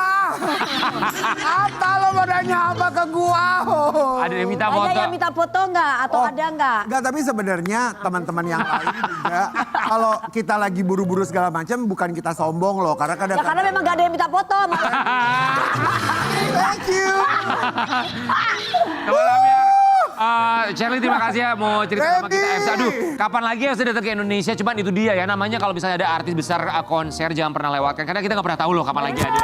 Apa lo mau nanya apa ke gua? Ada yang minta Ada foto? yang minta foto nggak? Atau Oh. ada nggak? Enggak, tapi sebenarnya teman-teman yang lain juga kalau kita lagi buru-buru segala macam bukan kita sombong loh, karena Ya kadang-kadang. karena memang nggak ada yang minta foto. Thank you. Teman Amir, Shirley terima kasih ya mau cerita sama kita. Baby. Aduh, kapan lagi ya saya datang ke Indonesia? Cuman itu dia ya namanya kalau misalnya ada artis besar konser jangan pernah lewatkan karena kita nggak pernah tahu loh kapan lagi ada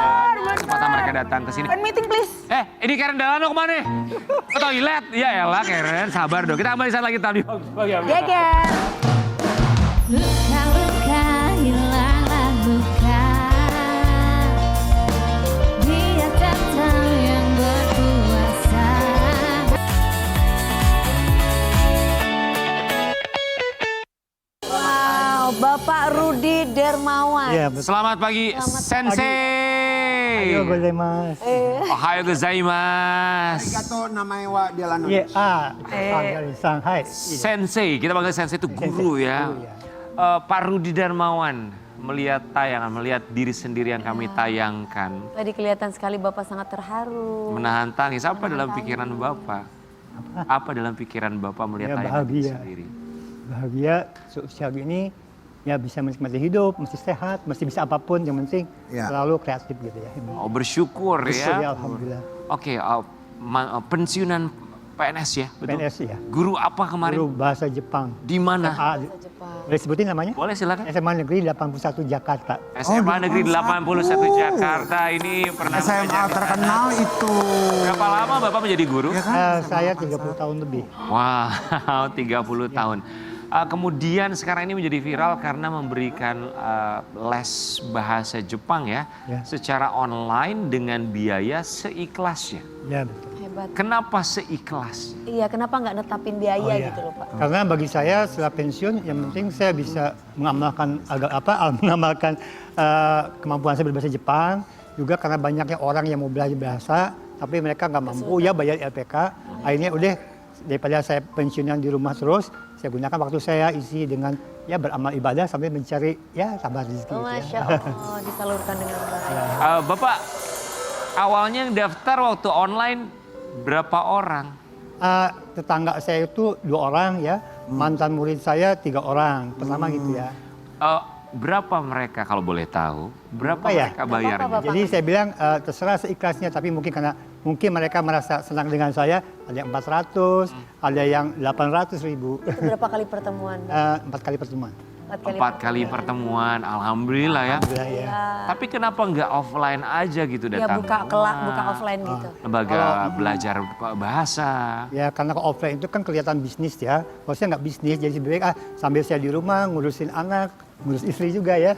kesempatan mereka datang ke sini. Fan meeting please. Ini Karen Delano kemana? Ke toilet? Ya elah Karen, sabar dong. Kita kembali saat lagi tadi. Geger. Luka-luka hilanglah luka. Dia datang yang berkuasa. Wow, Bapak Rudi Dermawan. Iya, betul. Selamat pagi, Sensei. Ayo gozaimasu. Ohayou gozaimasu. Arigato namae wa Delano. Iya, dari Shanghai. Sensei, kita panggil Sensei itu guru ya. Pak Rudi Darmawan melihat tayangan, melihat diri sendiri yang kami tayangkan. Tadi kelihatan sekali Bapak sangat terharu. Menahan tangis, apa dalam pikiran Bapak? Apa dalam pikiran Bapak melihat Ya, tayangan diri bahagia. sendiri? Bahagia sosial ini ya bisa menikmati hidup, mesti sehat, mesti bisa apapun, yang penting Ya. selalu kreatif gitu ya. Oh bersyukur Bersyukur ya. ya, alhamdulillah. Oke, pensiunan PNS ya, betul? PNS ya. Guru apa kemarin? Guru bahasa Jepang. Di mana? Boleh sebutin namanya? Boleh silakan. SMA Negeri 81 Jakarta. SMA Negeri 81 Jakarta ini pernah SMA mengajar. terkenal itu. Berapa lama Bapak menjadi guru? Ya kan? Saya 30 tahun lebih. Wow, 30 tahun. Kemudian sekarang ini menjadi viral karena memberikan les bahasa Jepang ya, secara online dengan biaya seikhlasnya. Ya betul. Hebat. Kenapa seikhlas? Iya, kenapa nggak netapin biaya Oh, iya. gitu loh Pak? Karena bagi saya setelah pensiun yang penting saya bisa mengamalkan kemampuan saya berbahasa Jepang. Juga karena banyaknya orang yang mau belajar bahasa tapi mereka nggak mampu ya bayar LPK. Akhirnya udah daripada saya pensiunan di rumah terus, saya gunakan waktu saya isi dengan ya beramal ibadah sambil mencari ya tambah rezeki. Oh, gitu ya. Masya Allah, disalurkan dengan baik. Bapak, awalnya yang daftar waktu online berapa orang? Tetangga saya itu 2 orang ya, mantan murid saya 3 orang. Pertama gitu ya. Berapa mereka kalau boleh tahu? Berapa Apa ya? mereka bayarnya? Bapak. Jadi saya bilang terserah seikhlasnya, tapi mungkin karena mereka merasa senang dengan saya, ada yang 400, ada yang 800 ribu. Itu berapa kali pertemuan? 4 kali pertemuan. 4 kali pertemuan, alhamdulillah ya. Alhamdulillah ya. Tapi kenapa nggak offline aja gitu Ya datang? buka offline gitu. Lembaga belajar bahasa. Ya karena kalau offline itu kan kelihatan bisnis ya. Kalau saya nggak bisnis, jadi sebenarnya sambil saya di rumah ngurusin anak, ngurus istri juga ya.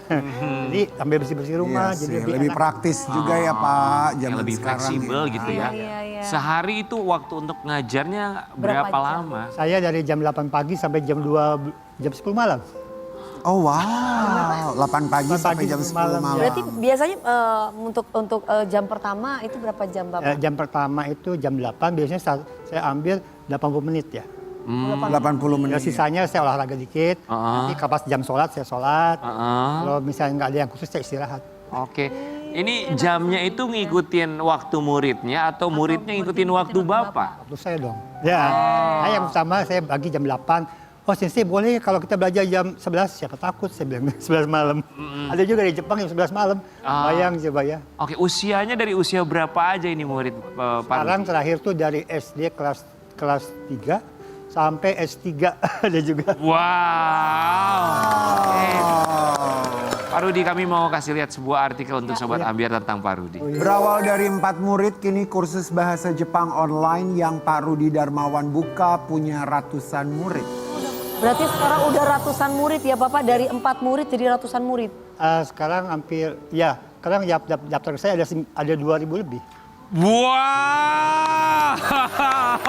Jadi sambil bersih-bersih rumah, Iya jadi sih, lebih lebih enak. praktis juga ya Pak. Yang Zaman lebih sekarang fleksibel ya. gitu ya. Iya. Sehari itu waktu untuk ngajarnya Berapa berapa jam? lama? Saya dari jam 8 pagi sampai jam 10 malam. Oh wow, 8 pagi sampai jam 10 malam. Berarti biasanya untuk jam pertama itu berapa jam Bapak? Jam pertama itu jam 8, biasanya saya ambil 80 menit ya. 80 menit. Ya, sisanya saya olahraga dikit, nanti pas jam sholat saya sholat. Kalau misalnya nggak ada yang khusus saya istirahat. Oke. Ini jamnya itu ngikutin waktu muridnya atau muridnya ngikutin waktu Bapak? Waktu saya dong. Ya, yang pertama saya bagi jam 8. Oh sensei boleh kalau kita belajar jam 11, siapa takut saya bilang 11 malam. Ada juga di Jepang jam 11 malam, bayang coba ya. Oke, usianya dari usia berapa aja ini murid Pak? Sekarang terakhir tuh dari SD kelas 3 sampai S3 ada juga. Wow. Pak Rudi, kami mau kasih lihat sebuah artikel untuk Sobat Ambiar tentang Pak Rudi. Berawal dari 4 murid, kini kursus bahasa Jepang online yang Pak Rudi Darmawan buka punya ratusan murid. Berarti sekarang udah ratusan murid ya Bapak, dari 4 murid jadi ratusan murid. Sekarang hampir, ya sekarang daftar saya ada 2.000 lebih. Wow.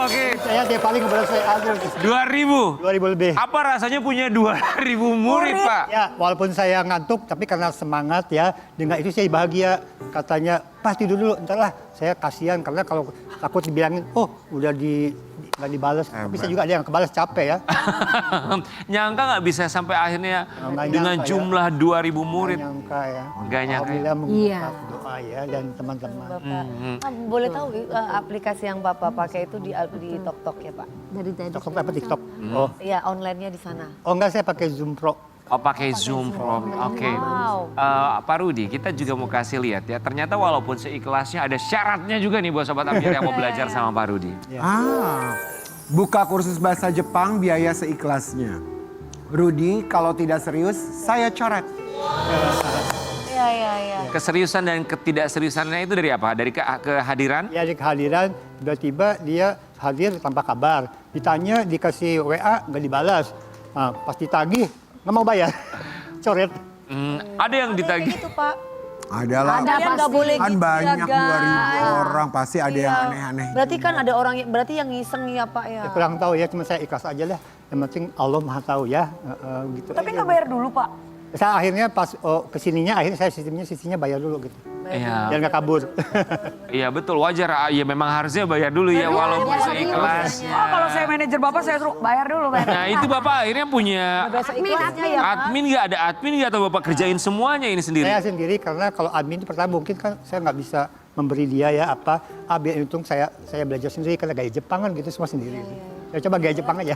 Oke. Saya tiap kali kepada saya ada 2.000. 2.000 lebih. Apa rasanya punya 2.000 murid, Pak? Ya, walaupun saya ngantuk, tapi karena semangat ya, dengan itu saya bahagia. Katanya, Pak tidur dulu, ntar lah. Saya kasihan, karena kalau takut dibilangin, oh udah nggak dibalas. Tapi saya juga ada yang kebalas capek ya. Nyangka nggak bisa sampai akhirnya Nggak dengan nyangka, jumlah 2.000 murid. Nggak nyangka ya. Nggak nyangka. Alhamdulillah Iya. mengungkap doa ya dan teman-teman. Bapak, boleh tahu aplikasi yang Bapak pakai itu di TokTok ya Pak? Dari tadi. TikTok apa TikTok? Oh, Iya, online-nya di sana. enggak saya pakai Zoom Pro. Oh, pakai Zoom Pro. Oke. Wow. Pak Rudi, kita juga mau kasih lihat ya. Ternyata walaupun seikhlasnya ada syaratnya juga nih buat Sobat Ambiar yang mau belajar sama Pak Rudi. Buka kursus bahasa Jepang biaya seikhlasnya. Rudi, kalau tidak serius, saya coret. Iya. Keseriusan dan ketidakseriusannya itu dari apa? Dari kehadiran? Ya di kehadiran, tiba-tiba dia hadir tanpa kabar. Ditanya, dikasih WA, nggak dibalas. Nah, pas ditagih, nggak mau bayar. Coret. Ada yang ditagih. Itu Pak. Adalah Kalian nggak boleh kan gitu ya, banyak guys. 2.000 orang, pasti ada yang Iya. aneh-aneh. Berarti kan ada orang berarti yang ngiseng ya Pak ya. Ya, kurang tahu ya, cuma saya ikhlas aja lah. Yang penting Allah Maha tahu ya. Gitu Tapi aja. nggak bayar dulu Pak. Saya akhirnya pas kesininya, akhirnya saya sistemnya bayar dulu gitu. Iya. Biar nggak kabur. Iya betul, wajar. Ya memang harusnya bayar dulu ya walaupun seikhlasnya. Oh, kalau saya manajer Bapak saya suruh bayar dulu, bayar. Nah itu Bapak akhirnya punya Ikhlasnya ya Pak. admin nggak? Ada admin nggak atau Bapak kerjain semuanya ini sendiri? Saya sendiri karena kalau admin itu pertama mungkin kan saya nggak bisa memberi dia ya apa. Biar untung saya belajar sendiri karena gaya Jepang kan gitu semua sendiri. Saya coba gaya Jepang aja.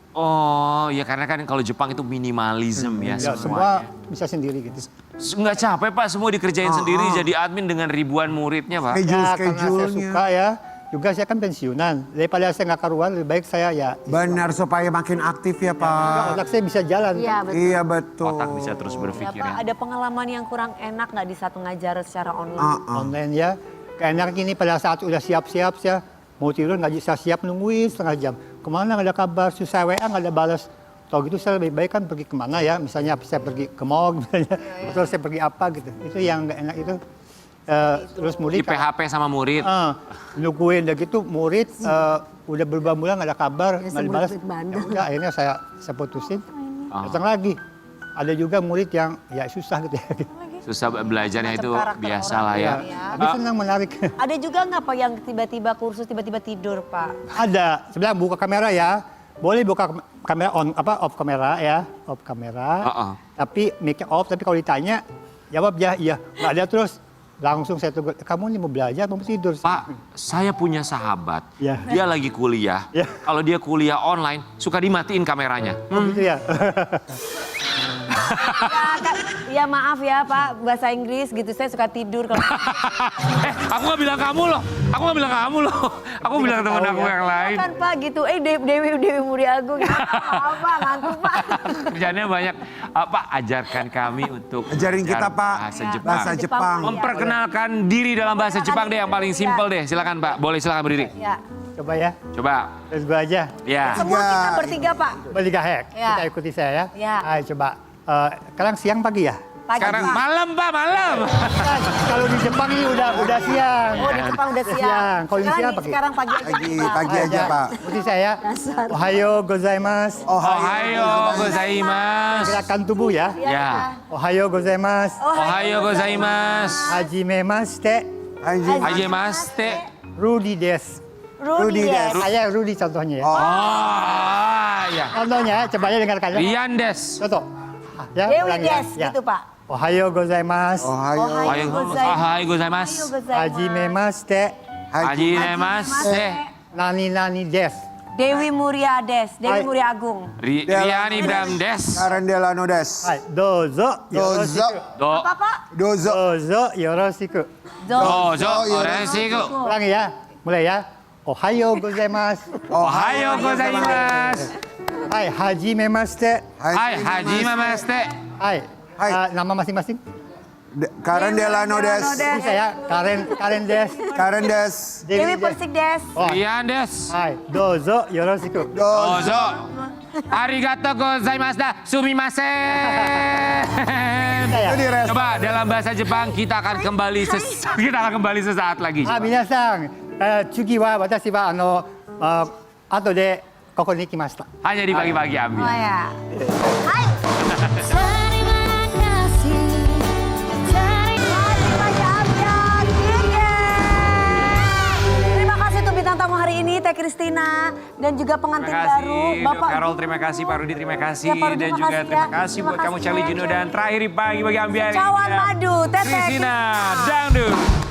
Oh ya karena kan kalau Jepang itu minimalism ya Ya, semua semuanya. bisa sendiri gitu. Nggak capek Pak semua dikerjain sendiri jadi admin dengan ribuan muridnya Pak? Ya, karena saya Schedule-nya. suka ya. Juga saya kan pensiunan. Daripada saya nggak karuan, lebih baik saya ya. Benar, supaya makin aktif ya Pak. Otak saya bisa jalan. Iya betul. Iya betul. Otak bisa terus Ya berpikir Pak, ya. ada pengalaman yang kurang enak nggak di saat mengajar secara online? Online ya. Keenakan ini pada saat udah siap-siap saya mau tidur nggak bisa siap nungguin setengah jam. Kemana nggak ada kabar, susah WA nggak ada balas. Tahu gitu saya lebih baik kan pergi kemana ya, misalnya saya pergi ke mall, misalnya, atau saya pergi apa gitu. Itu yang nggak enak itu. Terus murid Di PHP sama murid. nungguin udah gitu murid udah berbulan bulan nggak ada kabar, Ya, nggak dibalas. sebut Bandung. Ya udah akhirnya saya putusin, datang lagi. Ada juga murid yang ya susah gitu ya. Susah belajarnya itu karakter biasa orang lah ya. Tapi senang menarik. Ada juga nggak Pak yang tiba-tiba kursus, tiba-tiba tidur Pak? Ada, sebenarnya buka kamera ya. Boleh buka kamera off kamera ya, off kamera. Tapi mic off, tapi kalau ditanya jawab ya, iya. Nggak ada terus langsung saya tegur, kamu ini mau belajar mau tidur? Pak, saya punya sahabat. Ya. Dia lagi kuliah. Ya. Kalau dia kuliah online, suka dimatiin kameranya. Gitu ya. Ya maaf ya Pak, bahasa Inggris gitu saya suka tidur kalau Aku nggak bilang kamu loh. Aku nggak bilang kamu loh. Aku bilang temen aku yang lain. kan Pak gitu. Dewi Muria Agung gitu. Apa ngantuk Pak? Kerjanya banyak. Pak, ajarkan kami untuk Ajarin kita, belajar Pak. bahasa Ya, Jepang. Bahasa Jepang. Memperkenalkan diri dalam bahasa Jepang deh yang paling simpel deh. Silakan Pak. Boleh silakan berdiri. Ya. Coba ya, Coba. terus gua aja. Ya. Semua kita bertiga Pak. Bertiga hack, Ya. kita ikuti saya ya. Ya. Ayo coba, sekarang siang pagi ya? Pagi, Sekarang Pak. malam Pak, malam. Kan, kalau di Jepang ini udah siang. Oh di Jepang udah siang. Siang. Kalau di siang Sekarang, pagi. sekarang pagi aja. Pak. Pagi aja Pak. Ikuti saya. Ohayo gozaimasu. Ohayo gozaimasu. Gerakan tubuh ya. Ya. Ohayo gozaimasu. Ohayo gozaimasu. Hajimemashite. Hajimashite. Rudy desu. Rudy des. des. Saya Rudy contohnya ya. Oh, ya. Contohnya, coba ya dengarkan ya. Rian des. Contoh. Ya, Dewi ulang ya. des Ya. gitu Pak. Ohayo gozaimasu. Ohayo gozaimasu. Hajimemashite. Hajimashite. Nani nani desu. Dewi Muria des. Dewi Muria Agung. Rian Ibrahim des. Karen Delano des. Hai, dozo Dozo. yoroshiku. Apa Pak? Dozo. Dozo yoroshiku. Dozo oreshiku. Ulangi ya. Mulai ya. Ohayo gozaimasu. Ohayo gozaimasu. Hai, hajimemashite. Hai, hajimashite. Hai. Hai. Nama masing-masing? Karen Delano des. Ini saya Karen des. Karen des. Dewi Persik des. Oh, Rian des. hai, dozo yoroshiku. Dozo. Arigato gozaimashita. Sumimasen. Coba dalam bahasa Jepang kita akan kembali sesaat lagi. Ah, minasan, tsugi wa watashi wa ato de koko ni ikimashita. Hanya di pagi-pagi ambil. Oh ya. Hai. Terima kasih. Terima kasih untuk bintang tamu hari ini Teh Kristina dan juga pengantin Terima baru kasih, Bapak Dok Carol, terima kasih, Pak Rudi, terima kasih. Ya, Pak Rudi, dan terima juga kasih terima ya. kasih Terima buat kamu kasih Charlie ya. Juno dan terakhir di pagi-pagi ambil hari Cawan ini. Madu, Teteh Kristina Kristina. Dangdut.